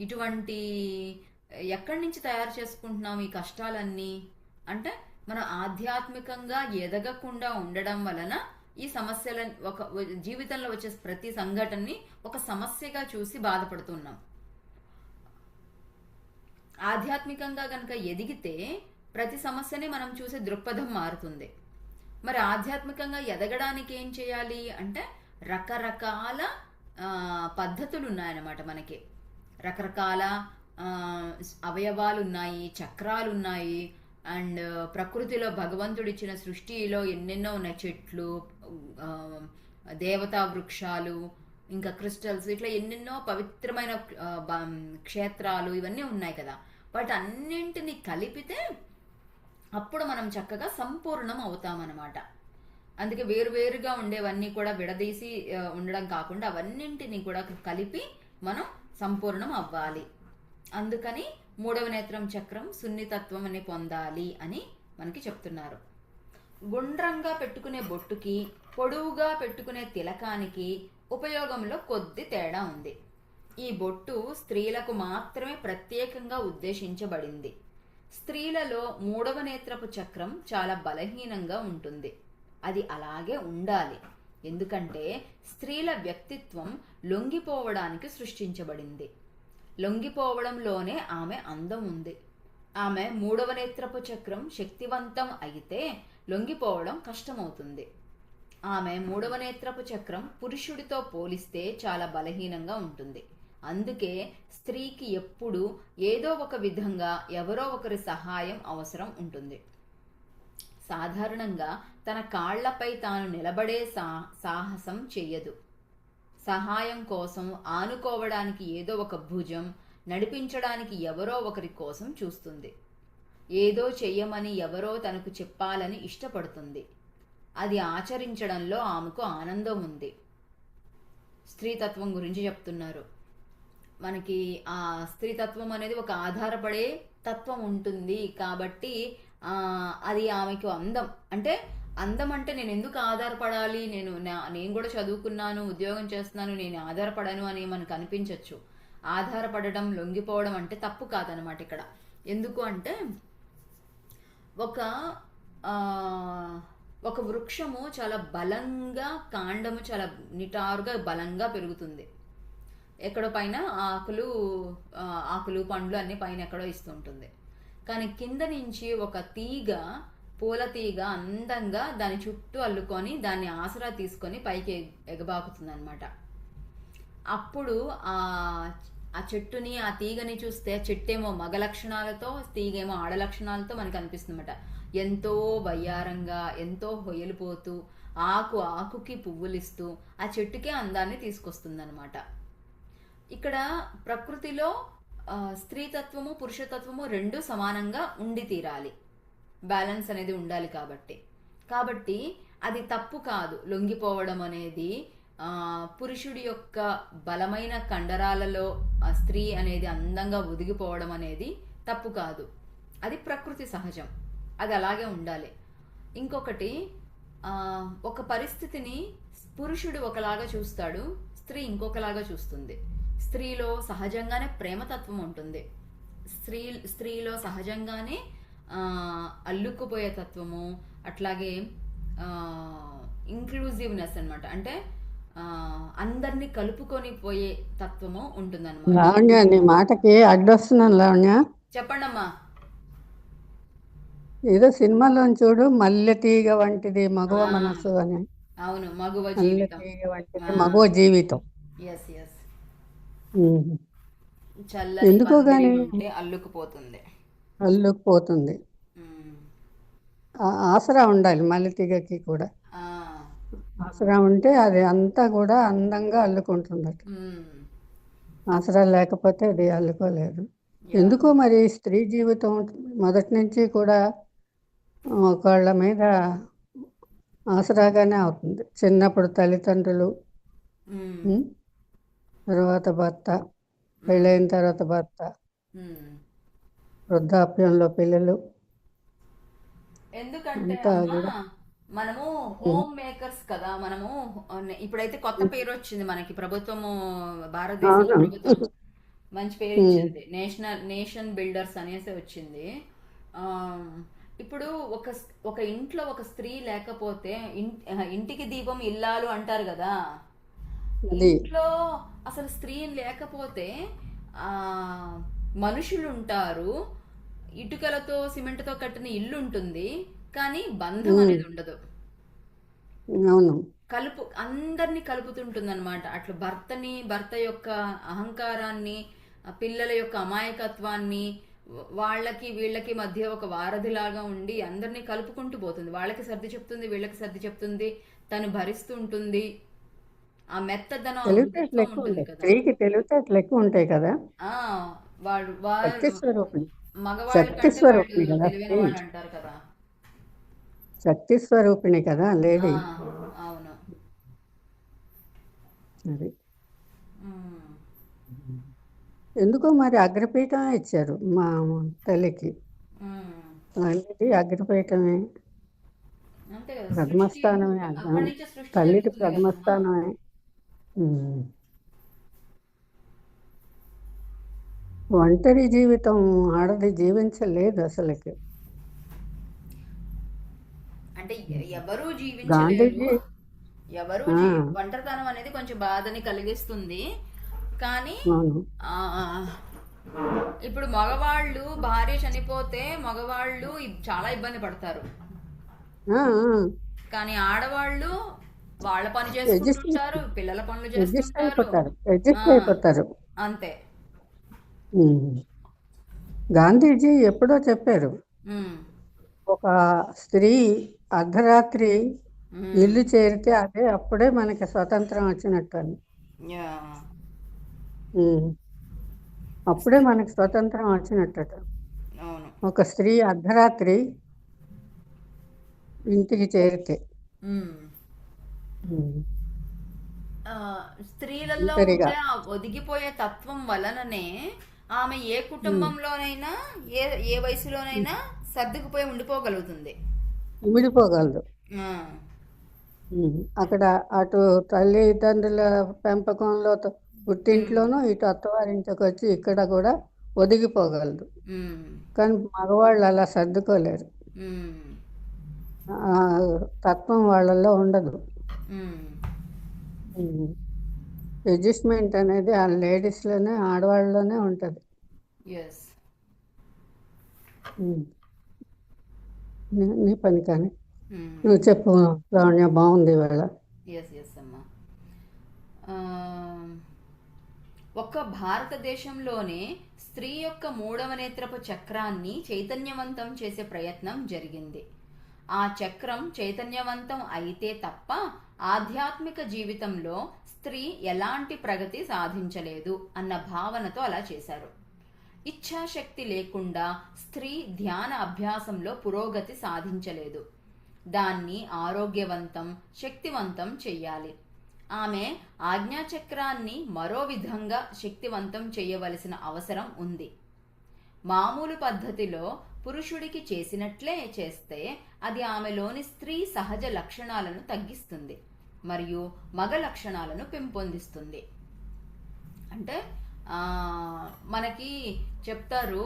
ఇటువంటి ఎక్కడి నుంచి తయారు చేసుకుంటున్నాం ఈ కష్టాలన్నీ అంటే మనం ఆధ్యాత్మికంగా ఎదగకుండా ఉండడం వలన ఈ సమస్యల జీవితంలో వచ్చే ప్రతి సంఘటనని ఒక సమస్యగా చూసి బాధపడుతున్నాం. ఆధ్యాత్మికంగా గనక ఎదిగితే ప్రతి సమస్యని మనం చూసే దృక్పథం మారుతుంది. మరి ఆధ్యాత్మికంగా ఎదగడానికి ఏం చేయాలి అంటే రకరకాల పద్ధతులు ఉన్నాయన్నమాట. మనకి రకరకాల అవయవాలు ఉన్నాయి, చక్రాలు ఉన్నాయి. అండ్ ప్రకృతిలో భగవంతుడు ఇచ్చిన సృష్టిలో ఎన్నెన్నో ఉన్నాయి. చెట్లు, దేవతా వృక్షాలు, ఇంకా క్రిస్టల్స్, ఇట్లా ఎన్నెన్నో పవిత్రమైన క్షేత్రాలు ఇవన్నీ ఉన్నాయి కదా. వాటి అన్నింటినీ కలిపితే అప్పుడు మనం చక్కగా సంపూర్ణం అవుతామన్నమాట. అందుకే వేరువేరుగా ఉండేవన్నీ కూడా విడదీసి ఉండడం కాకుండా అవన్నింటినీ కూడా కలిపి మనం సంపూర్ణం అవ్వాలి. అందుకని మూడవ నేత్రం చక్రం సున్నితత్వం అని పొందాలి అని మనకి చెప్తున్నారు. గుండ్రంగా పెట్టుకునే బొట్టుకి, పొడవుగా పెట్టుకునే తిలకానికి ఉపయోగంలో కొద్ది తేడా ఉంది. ఈ బొట్టు స్త్రీలకు మాత్రమే ప్రత్యేకంగా ఉద్దేశించబడింది. స్త్రీలలో మూడవ నేత్రపు చక్రం చాలా బలహీనంగా ఉంటుంది. అది అలాగే ఉండాలి. ఎందుకంటే స్త్రీల వ్యక్తిత్వం లొంగిపోవడానికి సృష్టించబడింది. లొంగిపోవడంలోనే ఆమె అందం ఉంది. ఆమె మూడవ నేత్రపు చక్రం శక్తివంతం అయితే లొంగిపోవడం కష్టమవుతుంది. ఆమె మూడవ నేత్రపు చక్రం పురుషుడితో పోలిస్తే చాలా బలహీనంగా ఉంటుంది. అందుకే స్త్రీకి ఎప్పుడూ ఏదో ఒక విధంగా ఎవరో ఒకరి సహాయం అవసరం ఉంటుంది. సాధారణంగా తన కాళ్లపై తాను నిలబడే సాహసం చెయ్యదు. సహాయం కోసం ఆనుకోవడానికి ఏదో ఒక భుజం, నడిపించడానికి ఎవరో ఒకరి కోసం చూస్తుంది. ఏదో చెయ్యమని ఎవరో తనకు చెప్పాలని ఇష్టపడుతుంది. అది ఆచరించడంలో ఆమెకు ఆనందం ఉంది. స్త్రీతత్వం గురించి చెప్తున్నారు మనకి. ఆ స్త్రీతత్వం అనేది ఒక ఆధారపడే తత్వం ఉంటుంది కాబట్టి అది ఆమెకు అందం. అంటే అందం అంటే నేను ఎందుకు ఆధారపడాలి, నేను కూడా చదువుకున్నాను, ఉద్యోగం చేస్తున్నాను, నేను ఆధారపడను అని మనకు అనిపించవచ్చు. ఆధారపడడం, లొంగిపోవడం అంటే తప్పు కాదనమాట ఇక్కడ. ఎందుకు అంటే ఒక ఒక వృక్షము చాలా బలంగా, కాండము చాలా నిటారుగా బలంగా పెరుగుతుంది. ఎక్కడో పైన ఆకులు పండ్లు అన్ని పైన ఎక్కడో ఇస్తుంటుంది. కానీ కింద నుంచి ఒక తీగ, పూల తీగ అందంగా దాని చుట్టూ అల్లుకొని దాన్ని ఆసరా తీసుకొని పైకి ఎగబాకుతుంది అనమాట. అప్పుడు ఆ చెట్టుని, ఆ తీగని చూస్తే చెట్టేమో మగ లక్షణాలతో, తీగేమో ఆడ లక్షణాలతో మనకు అనిపిస్తుంది అనమాట. ఎంతో వయ్యారంగా, ఎంతో హొయలిపోతూ, ఆకుకి పువ్వులిస్తూ ఆ చెట్టుకే అందాన్ని తీసుకొస్తుంది అనమాట. ఇక్కడ ప్రకృతిలో స్త్రీతత్వము, పురుషతత్వము రెండు సమానంగా ఉండి తీరాలి. బ్యాలెన్స్ అనేది ఉండాలి. కాబట్టి అది తప్పు కాదు. లొంగిపోవడం అనేది పురుషుడి యొక్క బలమైన కండరాలలో స్త్రీ అనేది అందంగా ఒదిగిపోవడం అనేది తప్పు కాదు. అది ప్రకృతి సహజం, అది అలాగే ఉండాలి. ఇంకొకటి, ఒక పరిస్థితిని పురుషుడు ఒకలాగా చూస్తాడు, స్త్రీ ఇంకొకలాగా చూస్తుంది. స్త్రీలో సహజంగానే ప్రేమతత్వం ఉంటుంది. స్త్రీలో సహజంగానే అల్లుకుపోయే తత్వము, అట్లాగే ఇంక్లూజివ్నెస్ అనమాట. అంటే అందరినీ కలుపుకొని పోయే తత్వము ఉంటుందన్నమాట. లావణ్య, నీ మాటకి అడ్డొస్తున్నాను లావణ్య. చెప్పండమ్మా. ఏదో సినిమాలో చూడు, మల్లె తీగ వంటిది మగవ మనసు అని. అవును, మగువ మల్లె జీవితం. తీగ వంటిది మగవ జీవితం. Yes yes. ఎందుకో గాని అల్లుకుపోతుంది. ఆసరా ఉండాలి మల్లె తీగకి కూడా. ఆసరా ఉంటే అది అంతా కూడా అందంగా అల్లుకుంటుందట. ఆసరా లేకపోతే అది అల్లుకోలేదు. ఎందుకో మరి స్త్రీ జీవితం మొదటి నుంచి కూడా ఒకళ్ళ మీద ఆసరాగానే అవుతుంది. చిన్నప్పుడు తల్లిదండ్రులు, తర్వాత భర్త, పెళ్ళైన తర్వాత భర్త, వృద్ధాప్యంలో పిల్లలు. ఎందుకంటే మనము హోమ్ మేకర్స్ కదా. మనము ఇప్పుడైతే కొత్త పేరు వచ్చింది మనకి, ప్రభుత్వము, భారతదేశ ప్రభుత్వం మంచి పేరు ఇచ్చింది, నేషన్ బిల్డర్స్ అనేసి వచ్చింది. ఇప్పుడు ఒక ఇంట్లో ఒక స్త్రీ లేకపోతే ఇంటికి దీపం ఇల్లాలు అంటారు కదా. ఇంట్లో అసలు స్త్రీ లేకపోతే మనుషులు ఉంటారు, ఇటుకలతో సిమెంట్తో కట్టిన ఇల్లు ఉంటుంది, కానీ బంధం అనేది ఉండదు. అందరినీ కలుపుతుంటుంది అనమాట. అట్లా భర్త యొక్క అహంకారాన్ని, పిల్లల యొక్క అమాయకత్వాన్ని, వాళ్ళకి వీళ్ళకి మధ్య ఒక వారధిలాగా ఉండి అందరినీ కలుపుకుంటూ పోతుంది. వాళ్ళకి సర్ది చెప్తుంది, వీళ్ళకి సర్ది చెప్తుంది, తను భరిస్తూ ఉంటుంది. ఆ మెత్తదనం ఉంటుంది కదా. తెలివితేటలు ఎక్కువ ఉంటాయి కదా. మగవాళ్ళు అంటారు కదా, శక్తి స్వరూపిణి కదా లేడీ. అవును. అది ఎందుకో మరి అగ్రపీఠం ఇచ్చారు మా తల్లికి. అగ్రపీఠమే, ప్రథమస్థానమే, తల్లికి ప్రథమస్థానమే. ఒంటరి జీవితం ఆడది జీవించలేదు అసలుకి. అంటే ఎవరు జీవించలేరు, ఎవరు ఆ, ఒంటరితనం అనేది కొంచెం బాధని కలిగిస్తుంది. కానీ అవును. ఆ, ఇప్పుడు మగవాళ్ళు భార్య చనిపోతే మగవాళ్ళు చాలా ఇబ్బంది పడతారు. ఆ, ఆ. కానీ ఆడవాళ్ళు వాళ్ళ పని అడ్జస్ట్ చేసుకుంటుంటారు, పిల్లల పనులు అడ్జస్ట్ చేస్తుంటారు. అయిపోతారు, ఆ అడ్జస్ట్ అయిపోతారు. అంతే. ఉమ్. గాంధీజీ ఎప్పుడో చెప్పారు, ఉమ్, ఒక స్త్రీ అర్ధరాత్రి ఉమ్, ఇల్లు చేరితే అదే అప్పుడే మనకి స్వతంత్రం వచ్చినట్టు అని. యా. ఉమ్. అప్పుడే మనకి స్వతంత్రం వచ్చినట్టు. అవును. ఒక స్త్రీ అర్ధరాత్రి ఇంటికి చేరితే. ఉమ్. ఉమ్. ఆ, స్త్రీలలో ఒంటరిగా. ఉండే ఆ ఒదిగిపోయే తత్వం వలననే ఆమె ఏ ఉమ్. కుటుంబంలోనైనా ఏ ఏ వయసులోనైనా సర్దుకుపోయి ఉండిపోగలుగుతుంది. ఇమిడిపోగలదు. ఆ, అక్కడ అటు తల్లిదండ్రుల పెంపకంలో ఉమ్, పుట్టింట్లోనూ, ఇటు అత్తవారింటికి వచ్చి ఇక్కడ కూడా ఒదిగిపోగలదు. ఉమ్, కానీ మగవాళ్ళు అలా సర్దుకోలేరు. ఉమ్, ఆ తత్వం వాళ్ళల్లో ఉండదు. ఉమ్. అడ్జస్ట్మెంట్ అనేది ఆ లేడీస్లోనే, ఆడవాళ్ళలోనే ఉంటుంది. ఎస్. నీ పని కానీ నువ్వు చెప్పు లావణ్య, బాగుంది ఇవాళ. ఎస్ ఎస్ అమ్మా. ఆ, ఒక్క భారతదేశంలోనే స్త్రీ యొక్క మూడవ నేత్రపు చక్రాన్ని చైతన్యవంతం చేసే ప్రయత్నం జరిగింది. ఆ చక్రం చైతన్యవంతం అయితే తప్ప ఆధ్యాత్మిక జీవితంలో స్త్రీ ఎలాంటి ప్రగతి సాధించలేదు అన్న భావనతో అలా చేశారు. ఇచ్ఛాశక్తి లేకుండా స్త్రీ ధ్యాన అభ్యాసంలో పురోగతి సాధించలేదు. దాన్ని ఆరోగ్యవంతం, శక్తివంతం చెయ్యాలి. ఆమె ఆజ్ఞాచక్రాన్ని మరో విధంగా శక్తివంతం చేయవలసిన అవసరం ఉంది. మామూలు పద్ధతిలో పురుషుడికి చేసినట్లే చేస్తే అది ఆమెలోని స్త్రీ సహజ లక్షణాలను తగ్గిస్తుంది మరియు మగ లక్షణాలను పెంపొందిస్తుంది. అంటే మనకి చెప్తారు,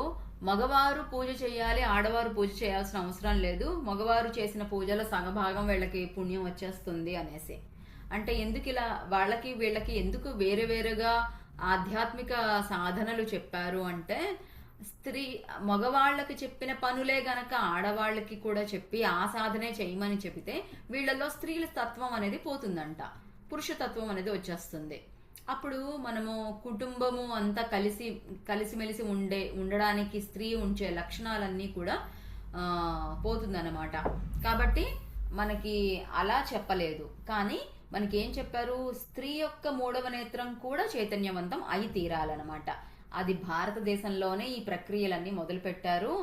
మగవారు పూజ చేయాలి, ఆడవారు పూజ చేయాల్సిన అవసరం లేదు, మగవారు చేసిన పూజల సగభాగం వీళ్ళకి పుణ్యం వచ్చేస్తుంది అనేసి. అంటే ఎందుకు ఇలా వాళ్ళకి వీళ్ళకి ఎందుకు వేరే వేరుగా ఆధ్యాత్మిక సాధనలు చెప్పారు అంటే, స్త్రీ మగవాళ్ళకి చెప్పిన పనులే గనక ఆడవాళ్ళకి కూడా చెప్పి ఆ సాధనే చేయమని చెబితే వీళ్ళలో స్త్రీల తత్వం అనేది పోతుందంట, పురుషతత్వం అనేది వచ్చేస్తుంది. అప్పుడు మనము కుటుంబము అంతా కలిసిమెలిసి ఉండడానికి స్త్రీ ఉంచే లక్షణాలన్నీ కూడా పోతుందన్నమాట. కాబట్టి మనకి అలా చెప్పలేదు, కానీ మనకి ఏం చెప్పారు, స్త్రీ యొక్క మూడవ నేత్రం కూడా చైతన్యవంతం అయి తీరాలన్నమాట. అది భారతదేశంలోనే ఈ ప్రక్రియలన్నీ మొదలు పెట్టారు.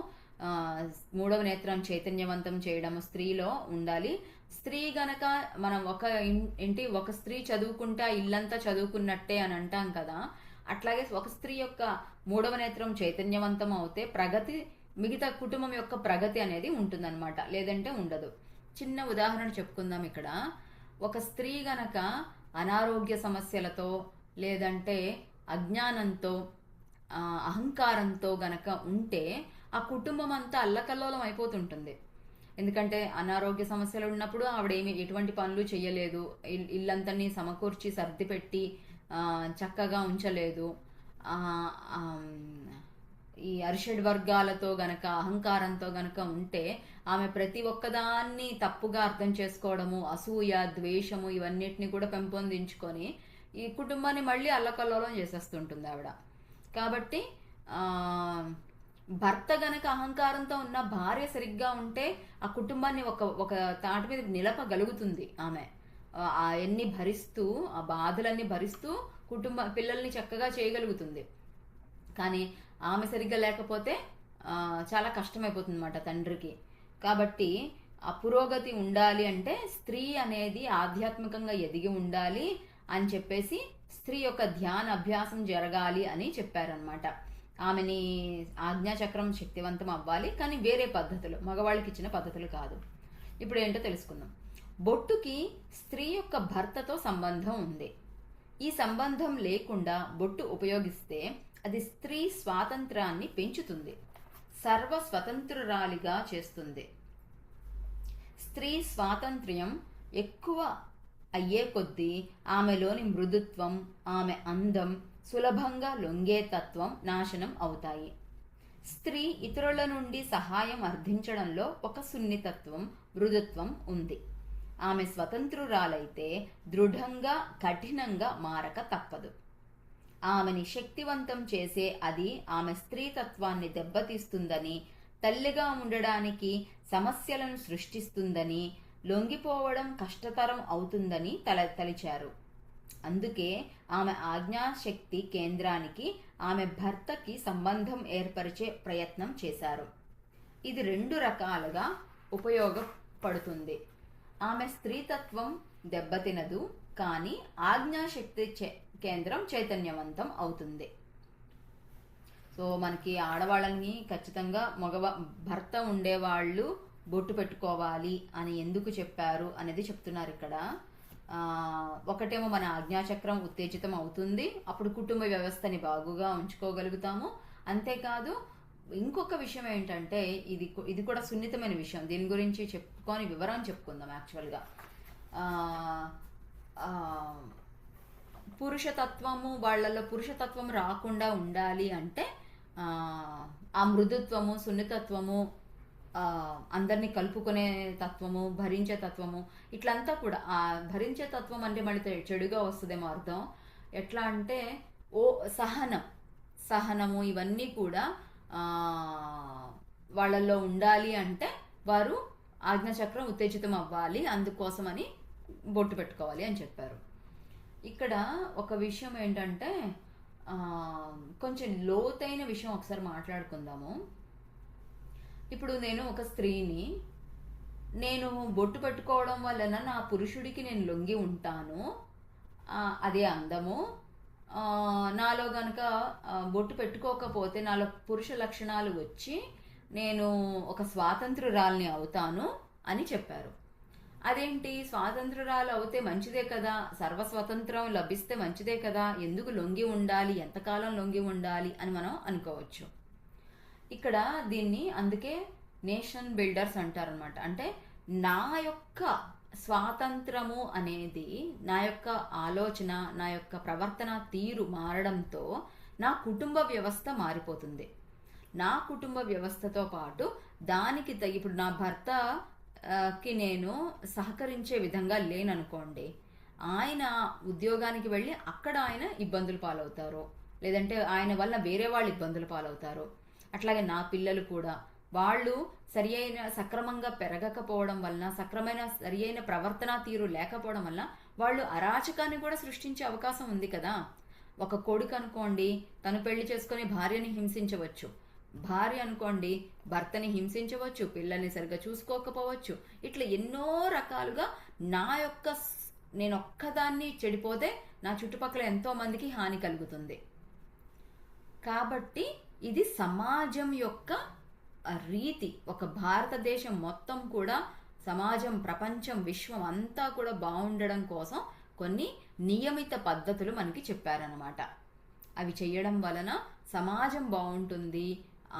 మూడవ నేత్రం చైతన్యవంతం చేయడం స్త్రీలో ఉండాలి. స్త్రీ గనక మనం ఒక స్త్రీ చదువుకుంటే ఇల్లంతా చదువుకున్నట్టే అని అంటాం కదా, అట్లాగే ఒక స్త్రీ యొక్క మూడవ నేత్రం చైతన్యవంతం అవుతే ప్రగతి, మిగతా కుటుంబం యొక్క ప్రగతి అనేది ఉంటుందన్నమాట, లేదంటే ఉండదు. చిన్న ఉదాహరణ చెప్పుకుందాం ఇక్కడ. ఒక స్త్రీ గనక అనారోగ్య సమస్యలతో, లేదంటే అజ్ఞానంతో, అహంకారంతో గనక ఉంటే ఆ కుటుంబం అంతా అల్లకల్లోలం అయిపోతుంటుంది. ఎందుకంటే అనారోగ్య సమస్యలు ఉన్నప్పుడు ఆవిడేమి ఎటువంటి పనులు చేయలేదు, ఇల్లంతని సమకూర్చి సర్ది పెట్టి చక్కగా ఉంచలేదు. ఈ అరిషడ్ వర్గాలతో గనక, అహంకారంతో గనక ఉంటే ఆమె ప్రతి ఒక్కదాన్ని తప్పుగా అర్థం చేసుకోవడము, అసూయ, ద్వేషము ఇవన్నిటిని కూడా పెంపొందించుకొని ఈ కుటుంబాన్ని మళ్ళీ అల్లకల్లోలం చేసేస్తుంటుంది ఆవిడ. కాబట్టి భర్త గనక అహంకారంతో ఉన్న భార్య సరిగ్గా ఉంటే ఆ కుటుంబాన్ని ఒక తాటి మీద నిలపగలుగుతుంది. ఆమె ఎన్ని భరిస్తూ, ఆ బాధలన్నీ భరిస్తూ పిల్లల్ని చక్కగా చేయగలుగుతుంది. కానీ ఆమె సరిగ్గా లేకపోతే చాలా కష్టమైపోతుంది అన్నమాట తండ్రికి. కాబట్టి ఆ పురోగతి ఉండాలి అంటే స్త్రీ అనేది ఆధ్యాత్మికంగా ఎదిగి ఉండాలి అని చెప్పేసి స్త్రీ యొక్క ధ్యాన అభ్యాసం జరగాలి అని చెప్పారనమాట. ఆమెని ఆజ్ఞాచక్రం శక్తివంతం అవ్వాలి, కానీ వేరే పద్ధతులు, మగవాళ్ళకి ఇచ్చిన పద్ధతులు కాదు. ఇప్పుడు ఏంటో తెలుసుకుందాం. బొట్టుకి స్త్రీ యొక్క భర్తతో సంబంధం ఉంది. ఈ సంబంధం లేకుండా బొట్టు ఉపయోగిస్తే అది స్త్రీ స్వాతంత్రాన్ని పెంచుతుంది, సర్వ స్వతంత్రురాలిగా చేస్తుంది. స్త్రీ స్వాతంత్ర్యం అయ్యే కొద్దీ ఆమెలోని మృదుత్వం, ఆమె అందం, సులభంగా లొంగే తత్వం నాశనం అవుతాయి. స్త్రీ ఇతరుల నుండి సహాయం అర్థించడంలో ఒక సున్నితత్వం, మృదుత్వం ఉంది. ఆమె స్వతంత్రురాలైతే దృఢంగా, కఠినంగా మారక తప్పదు. ఆమెని శక్తివంతం చేసే అది ఆమె స్త్రీతత్వాన్ని దెబ్బతీస్తుందని, తల్లిగా ఉండడానికి సమస్యలను సృష్టిస్తుందని, లొంగిపోవడం కష్టతరం అవుతుందని తలిచారు. అందుకే ఆమె ఆజ్ఞాశక్తి కేంద్రానికి ఆమె భర్తకి సంబంధం ఏర్పరిచే ప్రయత్నం చేశారు. ఇది 2 రకాలుగా ఉపయోగపడుతుంది. ఆమె స్త్రీతత్వం దెబ్బతినదు, కానీ ఆజ్ఞాశక్తి కేంద్రం చైతన్యవంతం అవుతుంది. సో మనకి ఆడవాళ్ళని ఖచ్చితంగా భర్త ఉండేవాళ్ళు బొట్టు పెట్టుకోవాలి అని ఎందుకు చెప్పారు అనేది చెప్తున్నారు ఇక్కడ. ఒకటేమో మన ఆజ్ఞాచక్రం ఉత్తేజితం అవుతుంది, అప్పుడు కుటుంబ వ్యవస్థని బాగుగా ఉంచుకోగలుగుతాము. అంతేకాదు ఇంకొక విషయం ఏంటంటే, ఇది కూడా సున్నితమైన విషయం, దీని గురించి వివరం చెప్పుకుందాం. యాక్చువల్గా పురుషతత్వము, వాళ్ళలో పురుషతత్వం రాకుండా ఉండాలి అంటే ఆ మృదుత్వము, సున్నితత్వము, అందరినీ కలుపుకునే తత్వము, భరించే తత్వము, ఇట్లంతా కూడా. ఆ భరించే తత్వం అంటే మళ్ళీ చెడుగా వస్తుందేమో అర్థం. ఎట్లా అంటే సహనము ఇవన్నీ కూడా వాళ్ళల్లో ఉండాలి అంటే వారు ఆజ్ఞాచక్రం ఉత్తేజితం అవ్వాలి, అందుకోసమని బొట్టు పెట్టుకోవాలి అని చెప్పారు. ఇక్కడ ఒక విషయం ఏంటంటే, కొంచెం లోతైన విషయం ఒకసారి మాట్లాడుకుందాము. ఇప్పుడు నేను ఒక స్త్రీని, నేను బొట్టు పెట్టుకోవడం వలన నా పురుషుడికి నేను లొంగి ఉంటాను, అదే అందము. నాలో గనక బొట్టు పెట్టుకోకపోతే నాలో పురుష లక్షణాలు వచ్చి నేను ఒక స్వాతంత్రురాల్ని అవుతాను అని చెప్పారు. అదేంటి, స్వాతంత్రురాలు అవుతే మంచిదే కదా, సర్వస్వతంత్రం లభిస్తే మంచిదే కదా, ఎందుకు లొంగి ఉండాలి, ఎంతకాలం లొంగి ఉండాలి అని మనం అనుకోవచ్చు. ఇక్కడ దీన్ని అందుకే నేషన్ బిల్డర్స్ అంటారనమాట. అంటే నా యొక్క స్వాతంత్రము అనేది, నా యొక్క ఆలోచన, నా యొక్క ప్రవర్తన తీరు మారడంతో నా కుటుంబ వ్యవస్థ మారిపోతుంది. నా కుటుంబ వ్యవస్థతో పాటు దానికి ఇప్పుడు నా భర్తకి నేను సహకరించే విధంగా లేననుకోండి, ఆయన ఉద్యోగానికి వెళ్ళి అక్కడ ఆయన ఇబ్బందులు పాలవుతారు, లేదంటే ఆయన వల్ల వేరే వాళ్ళు ఇబ్బందులు పాలవుతారు. అట్లాగే నా పిల్లలు కూడా, వాళ్ళు సక్రమంగా పెరగకపోవడం వలన, సరి అయిన ప్రవర్తన తీరు లేకపోవడం వల్ల వాళ్ళు అరాచకాన్ని కూడా సృష్టించే అవకాశం ఉంది కదా. ఒక కొడుకు అనుకోండి, తను పెళ్లి చేసుకుని భార్యని హింసించవచ్చు, భార్య అనుకోండి భర్తని హింసించవచ్చు, పిల్లల్ని సరిగ్గా చూసుకోకపోవచ్చు. ఇట్లా ఎన్నో రకాలుగా నేను ఒక్కదాన్ని చెడిపోతే నా చుట్టుపక్కల ఎంతో మందికి హాని కలుగుతుంది. కాబట్టి ఇది సమాజం యొక్క రీతి. ఒక భారతదేశం మొత్తం కూడా, సమాజం, ప్రపంచం, విశ్వం అంతా కూడా బాగుండడం కోసం కొన్ని నియమిత పద్ధతులు మనకి చెప్పారనమాట. అవి చేయడం వలన సమాజం బాగుంటుంది,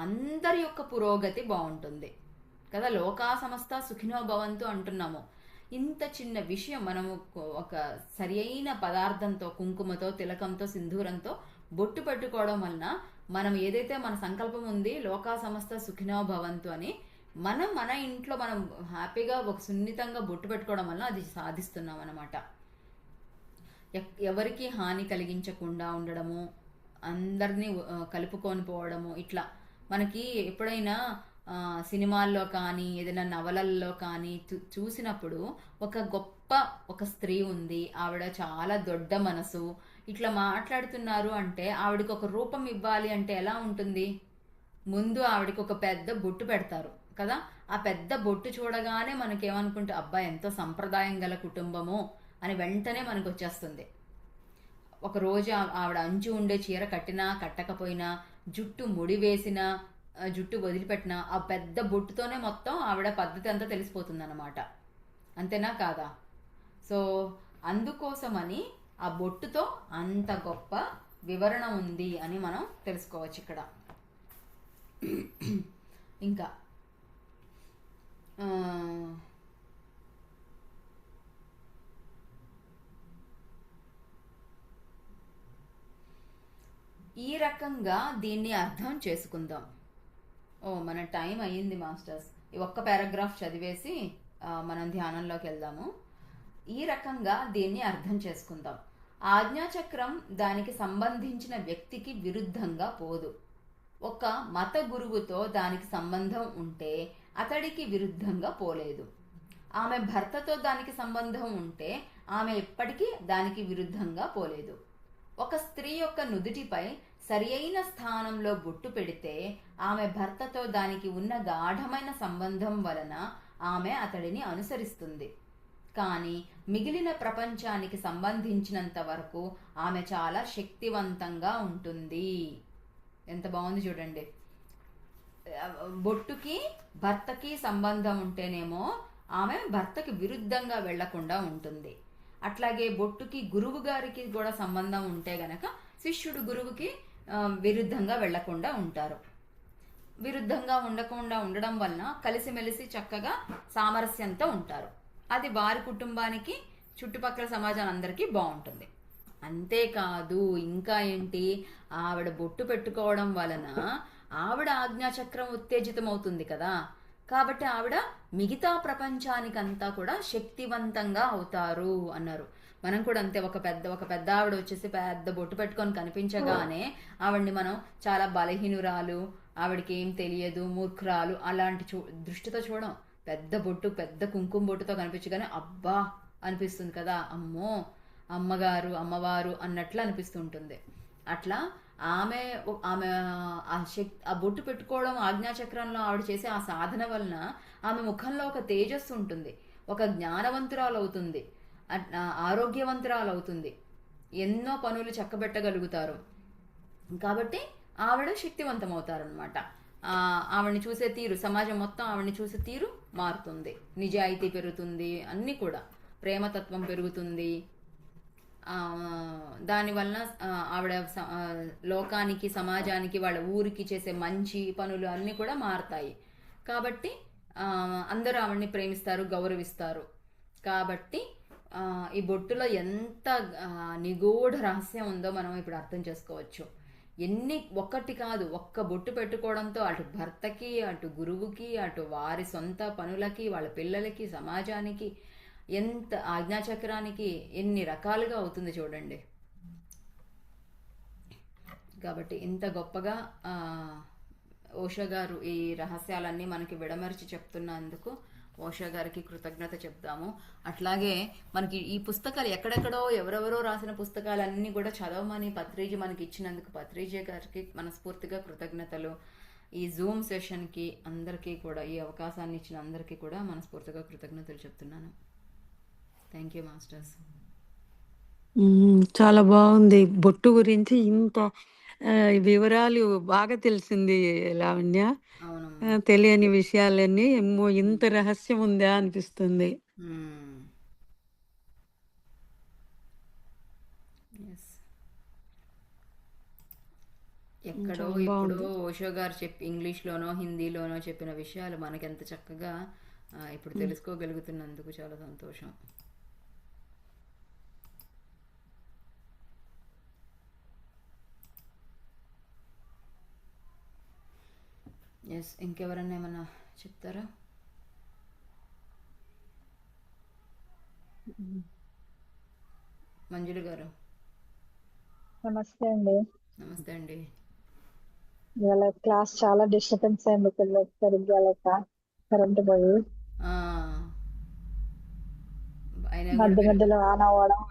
అందరి యొక్క పురోగతి బాగుంటుంది కదా. లోకా సమస్త సుఖినో భవంతు అంటున్నాము. ఇంత చిన్న విషయం మనము ఒక సరి అయిన పదార్థంతో, కుంకుమతో, తిలకంతో, సింధూరంతో బొట్టు పెట్టుకోవడం వలన మనం ఏదైతే మన సంకల్పం ఉంది, లోకా సమస్త సుఖినో భవంతు అని, మన ఇంట్లో మనం హ్యాపీగా ఒక సున్నితంగా బొట్టు పెట్టుకోవడం వల్ల అది సాధిస్తున్నాం అన్నమాట. ఎవరికి హాని కలిగించకుండా ఉండడము, అందరినీ కలుపుకొని పోవడము. ఇట్లా మనకి ఎప్పుడైనా సినిమాల్లో కానీ ఏదైనా నవలల్లో కానీ చూసినప్పుడు ఒక స్త్రీ ఉంది, ఆవిడ చాలా దొడ్డ మనసు, ఇట్లా మాట్లాడుతున్నారు అంటే ఆవిడకి ఒక రూపం ఇవ్వాలి అంటే ఎలా ఉంటుంది? ముందు ఆవిడకి ఒక పెద్ద బొట్టు పెడతారు కదా. ఆ పెద్ద బొట్టు చూడగానే మనకేమనుకుంటే, అబ్బా ఎంతో సంప్రదాయం గల కుటుంబము అని వెంటనే మనకు వచ్చేస్తుంది. ఒక రోజు ఆవిడ అంచు ఉండే చీర కట్టినా కట్టకపోయినా, జుట్టు ముడి వేసినా, జుట్టు వదిలిపెట్టినా, ఆ పెద్ద బొట్టుతోనే మొత్తం ఆవిడ పద్ధతి అంతా తెలిసిపోతుంది అన్నమాట. అంతేనా కాదా? సో అందుకోసమని ఆ బొట్టుతో అంత గొప్ప వివరణ ఉంది అని మనం తెలుసుకోవచ్చు ఇక్కడ. ఇంకా ఈ రకంగా దీన్ని అర్థం చేసుకుందాం. మన టైం అయ్యింది మాస్టర్స్. ఈ ఒక్క పారాగ్రాఫ్ చదివేసి మనం ధ్యానంలోకి వెళ్దాము. ఈ రకంగా దీన్ని అర్థం చేసుకుందాం. ఆజ్ఞాచక్రం దానికి సంబంధించిన వ్యక్తికి విరుద్ధంగా పోదు. ఒక మత గురువుతో దానికి సంబంధం ఉంటే అతడికి విరుద్ధంగా పోలేదు. ఆమె భర్తతో దానికి సంబంధం ఉంటే ఆమె ఎప్పటికీ దానికి విరుద్ధంగా పోలేదు. ఒక స్త్రీ యొక్క నుదుటిపై సరి అయిన స్థానంలో బొట్టు పెడితే ఆమె భర్తతో దానికి ఉన్న గాఢమైన సంబంధం వలన ఆమె అతడిని అనుసరిస్తుంది. కానీ మిగిలిన ప్రపంచానికి సంబంధించినంత వరకు ఆమె చాలా శక్తివంతంగా ఉంటుంది. ఎంత బాగుంది చూడండి. బొట్టుకి భర్తకి సంబంధం ఉంటేనేమో ఆమె భర్తకి విరుద్ధంగా వెళ్లకుండా ఉంటుంది. అట్లాగే బొట్టుకి గురువు గారికి కూడా సంబంధం ఉంటే గనక శిష్యుడు గురువుకి విరుద్ధంగా వెళ్లకుండా ఉంటారు. విరుద్ధంగా ఉండకుండా ఉండడం వలన కలిసిమెలిసి చక్కగా సామరస్యంతో ఉంటారు. అది వారి కుటుంబానికి, చుట్టుపక్కల సమాజం అందరికీ బాగుంటుంది. అంతేకాదు, ఇంకా ఏంటి, ఆవిడ బొట్టు పెట్టుకోవడం వలన ఆవిడ ఆజ్ఞాచక్రం ఉత్తేజితం అవుతుంది కదా. కాబట్టి ఆవిడ మిగతా ప్రపంచానికంతా కూడా శక్తివంతంగా అవుతారు అన్నారు. మనం కూడా అంతే. ఒక పెద్ద ఆవిడ వచ్చేసి పెద్ద బొట్టు పెట్టుకొని కనిపించగానే ఆవిడ్ని మనం చాలా బలహీనురాలు, ఆవిడకి ఏం తెలియదు, మూర్ఖురాలు అలాంటి దృష్టితో చూడం. పెద్ద బొట్టు, పెద్ద కుంకుమ బొట్టుతో కనిపించగానే అబ్బా అనిపిస్తుంది కదా, అమ్మో అమ్మగారు, అమ్మవారు అన్నట్లు అనిపిస్తుంటుంది. అట్లా ఆమె ఆ బొట్టు పెట్టుకోవడం, ఆజ్ఞాచక్రంలో ఆవిడ చేసే ఆ సాధన వలన ఆమె ముఖంలో ఒక తేజస్సు ఉంటుంది, ఒక జ్ఞానవంతురాలు అవుతుంది, ఆరోగ్యవంతురాలు అవుతుంది, ఎన్నో పనులు చక్కబెట్టగలుగుతారు. కాబట్టి ఆవిడ శక్తివంతం అవుతారనమాట. ఆవిడని చూసే తీరు, సమాజం మొత్తం ఆవిడని చూసే తీరు మారుతుంది. నిజాయితీ పెరుగుతుంది, అన్నీ కూడా ప్రేమతత్వం పెరుగుతుంది. దానివల్ల ఆవిడ లోకానికి, సమాజానికి, వాళ్ళ ఊరికి చేసే మంచి పనులు అన్నీ కూడా మారుతాయి. కాబట్టి అందరూ ఆవిడని ప్రేమిస్తారు, గౌరవిస్తారు. కాబట్టి ఈ బొట్టులో ఎంత నిగూఢ రహస్యం ఉందో మనం ఇప్పుడు అర్థం చేసుకోవచ్చు. ఒక్కటి కాదు, ఒక్క బొట్టు పెట్టుకోవడంతో అటు భర్తకి, అటు గురువుకి, అటు వారి సొంత పనులకి, వాళ్ళ పిల్లలకి, సమాజానికి, ఎంత ఆజ్ఞాచక్రానికి ఎన్ని రకాలుగా అవుతుంది చూడండి. కాబట్టి ఇంత గొప్పగా ఓషో గారు ఈ రహస్యాలన్నీ మనకి విడమరిచి చెప్తున్నందుకు ఓషో గారికి కృతజ్ఞత చెప్తాము. అట్లాగే మనకి ఈ పుస్తకాలు ఎక్కడెక్కడో ఎవరెవరో రాసిన పుస్తకాలన్నీ కూడా చదవమని పత్రిజీ మనకి ఇచ్చినందుకు పత్రిజీ గారికి మనస్ఫూర్తిగా కృతజ్ఞతలు. ఈ జూమ్ సెషన్కి అందరికీ కూడా, ఈ అవకాశాన్ని ఇచ్చిన అందరికీ కూడా మనస్ఫూర్తిగా కృతజ్ఞతలు చెప్తున్నాను. Thank you masters. చాలా బాగుంది. బొట్టు గురించి ఇంత వివరాలు బాగా తెలిసింది లావణ్య. తెలియని విషయాలన్నీ ఏమో ఇంత రహస్యం ఉందా అనిపిస్తుంది. ఎక్కడో ఇప్పుడు ఓషో గారు ఇంగ్లీష్లోనో హిందీలోనో చెప్పిన విషయాలు మనకి ఎంత చక్కగా ఇప్పుడు తెలుసుకోగలుగుతున్నందుకు చాలా సంతోషం. ఎస్, ఇంకెవరన్నా ఏమన్నా చెప్తారా? మంజులు గారు. నమస్తే అండి. నమస్తే అండి. ఇవాళ క్లాస్ చాలా డిస్టర్బెన్స్ అయింది, పిల్లలు సరిగ్గా లేక కరెంట్ పోయి మధ్య మధ్యలో ఆన్ అవ్వడం,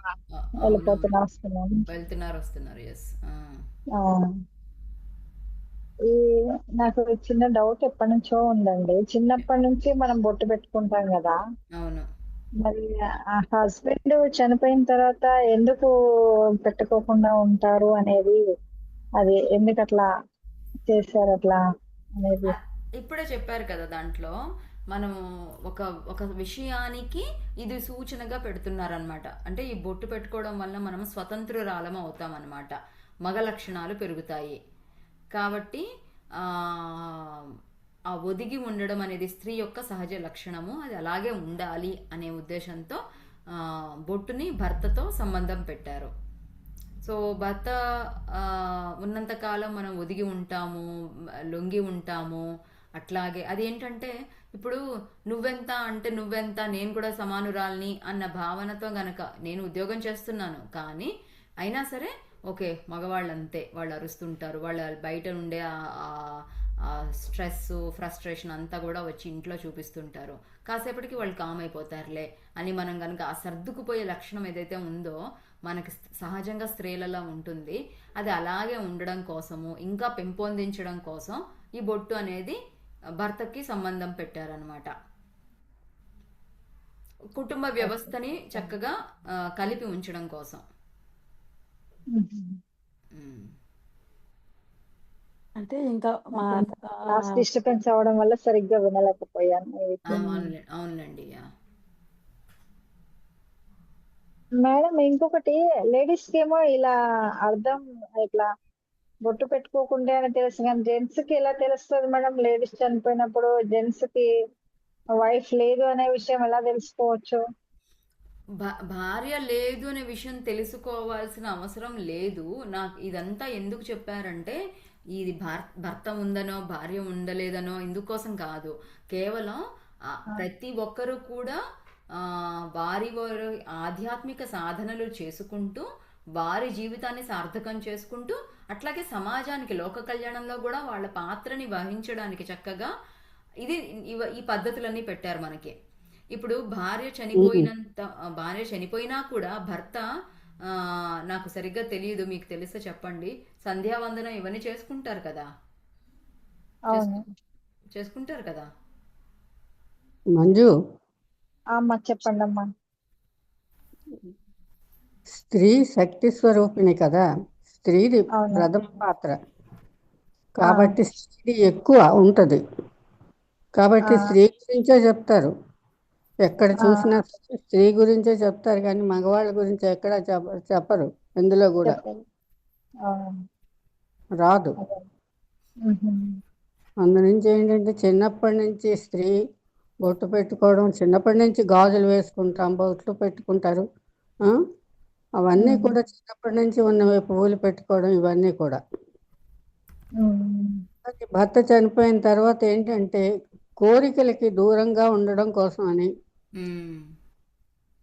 వెళ్తున్నారు వస్తున్నారు. ఎస్. నాకు చిన్న డౌట్ ఎప్పటి నుంచో ఉందండి. చిన్నప్పటి నుంచి మనం బొట్టు పెట్టుకుంటాం కదా, అవును, మరి ఆ హస్బెండ్ చనిపోయిన తర్వాత ఎందుకు పెట్టుకోకుండా ఉంటారు అనేది, అది ఎందుకు అట్లా చేశారు అట్లా అనేది ఇప్పుడే చెప్పారు కదా. దాంట్లో మనము ఒక విషయానికి ఇది సూచనగా పెడుతున్నారనమాట. అంటే ఈ బొట్టు పెట్టుకోవడం వల్ల మనం స్వతంత్రురాలం అవుతాం అనమాట, మగ లక్షణాలు పెరుగుతాయి. కాబట్టి ఆ ఒదిగి ఉండడం అనేది స్త్రీ యొక్క సహజ లక్షణము, అది అలాగే ఉండాలి అనే ఉద్దేశంతో బొట్టుని భర్తతో సంబంధం పెట్టారు. సో భర్త ఆ, ఉన్నంత కాలం మనం ఒదిగి ఉంటాము, లొంగి ఉంటాము. అట్లాగే అదేంటంటే ఇప్పుడు నువ్వెంత అంటే నువ్వెంత, నేను కూడా సమానురాల్ని అన్న భావనతో గనక నేను ఉద్యోగం చేస్తున్నాను, కానీ అయినా సరే ఓకే మగవాళ్ళు అంతే, వాళ్ళు అరుస్తుంటారు, వాళ్ళ బయట ఉండే స్ట్రెస్ ఫ్రస్ట్రేషన్ అంతా కూడా వచ్చి ఇంట్లో చూపిస్తుంటారు, కాసేపటికి వాళ్ళు కామ్ అయిపోతారులే అని మనం కనుక ఆ సర్దుకుపోయే లక్షణం ఏదైతే ఉందో మనకి సహజంగా స్త్రీలలో ఉంటుంది, అది అలాగే ఉండడం కోసము ఇంకా పెంపొందించడం కోసం ఈ బొట్టు అనేది భర్తకి సంబంధం పెట్టారనమాట. కుటుంబ వ్యవస్థని చక్కగా కలిపి ఉంచడం కోసం. ఉమ్. అంటే ఇంకా మా క్లాస్ డిస్టర్బెన్స్ అవడం వల్ల సరిగ్గా వినలేకపోయాను. అవునులేండి. మేడం ఇంకొకటి, లేడీస్ కి ఏమో ఇలా అర్థం ఇట్లా బొట్టు పెట్టుకోకుండా అని తెలుసు, కానీ జెంట్స్ కి ఎలా తెలుస్తుంది మేడం? లేడీస్ చనిపోయినప్పుడు జెంట్స్ కి వైఫ్ లేదు అనే విషయం ఎలా తెలుసుకోవచ్చు? భార్య లేదు అనే విషయం తెలుసుకోవాల్సిన అవసరం లేదు. నాకు ఇదంతా ఎందుకు చెప్పారంటే, ఇది భర్త ఉందనో భార్య ఉండలేదనో ఇందుకోసం కాదు, కేవలం ప్రతి ఒక్కరూ కూడా వారి వారి ఆధ్యాత్మిక సాధనలు చేసుకుంటూ వారి జీవితాన్ని సార్థకం చేసుకుంటూ అట్లాగే సమాజానికి లోక కళ్యాణంలో కూడా వాళ్ళ పాత్రని వహించడానికి చక్కగా ఇది ఈ పద్ధతులన్నీ పెట్టారు మనకి. ఇప్పుడు భార్య చనిపోయినా కూడా భర్త నాకు సరిగ్గా తెలియదు, మీకు తెలిస్తే చెప్పండి, సంధ్యావందనం ఇవన్నీ చేసుకుంటారు కదా, అవును చేసుకుంటారు కదా. మంజు, అమ్మా చెప్పండి అమ్మా. స్త్రీ శక్తి స్వరూపిణి కదా, స్త్రీది అవును. ప్రథమ పాత్ర కాబట్టి స్త్రీది ఎక్కువ ఉంటది. కాబట్టి స్త్రీ గురించే చెప్తారు, ఎక్కడ చూసినా స్త్రీ గురించే చెప్తారు, కానీ మగవాళ్ళ గురించి ఎక్కడ చెప్పరు, ఎందులో కూడా చెప్పండి. రాదు. మ్హూ. అందు నుంచి ఏంటంటే చిన్నప్పటి నుంచి స్త్రీ బొట్టు పెట్టుకోవడం, చిన్నప్పటి నుంచి గాజులు వేసుకుంటాం, బొట్లు పెట్టుకుంటారు, ఆ? అవన్నీ కూడా చిన్నప్పటి నుంచి ఉన్నవి, పువ్వులు పెట్టుకోవడం, ఇవన్నీ కూడా. అది భర్త చనిపోయిన తర్వాత ఏంటంటే కోరికలకి దూరంగా ఉండడం కోసం అని, ఉమ్.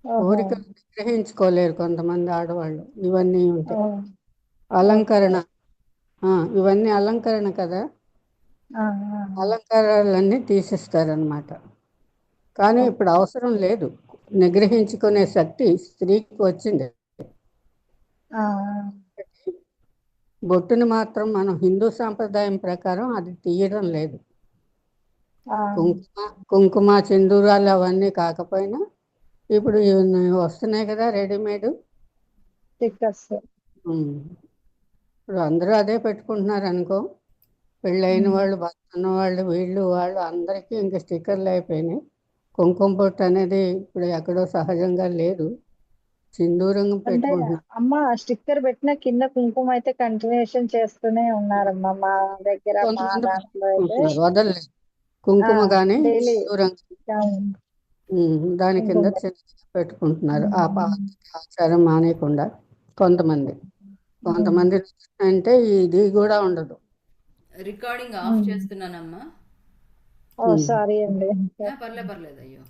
కోరికలు నిగ్రహించుకోలేరు కొంతమంది ఆడవాళ్ళు, ఇవన్నీ ఉంటాయి. ఓ, అలంకరణ, ఇవన్నీ అలంకరణ కదా, అలంకారాలన్నీ తీసిస్తారనమాట. కానీ ఇప్పుడు అవసరం లేదు, నిగ్రహించుకునే శక్తి స్త్రీకి వచ్చింది. బొట్టుని మాత్రం మనం హిందూ సాంప్రదాయం ప్రకారం అది తీయడం లేదు. కుంకుమ సింధూరాలు అవన్నీ కాకపోయినా ఇప్పుడు వస్తున్నాయి కదా రెడీమేడ్. ఇప్పుడు అందరూ అదే పెట్టుకుంటున్నారు అనుకో, పెళ్ళైన వాళ్ళు, భర్త ఉన్న వాళ్ళు, వీళ్ళు వాళ్ళు అందరికీ ఇంకా స్టిక్కర్లు అయిపోయినాయి. కుంకుమ బొట్టు అనేది ఇప్పుడు ఎక్కడో సహజంగా లేదు, సింధూరం అంటే పెట్టుకుంటున్నారు. అమ్మ స్టిక్కర్ పెట్టిన కింద కుంకుమ అయితే కంటిన్యూషన్ చేస్తూనే ఉన్నారమ్మా మా దగ్గర. మా కొంతమంది దాంట్లో అయితే పెట్టుకుంటున్నారు, వదలలేదు. కుంకుమ కానీ డైలీ సింధూరం దాని కింద పెట్టుకుంటున్నారు. ఆ ఆచారం మానేయకుండా కొంతమంది అంటే ఇది కూడా ఉండదు. Recording of చేస్తున్నానమ్మా. సారీ అండి. పర్లేదు అయ్యో.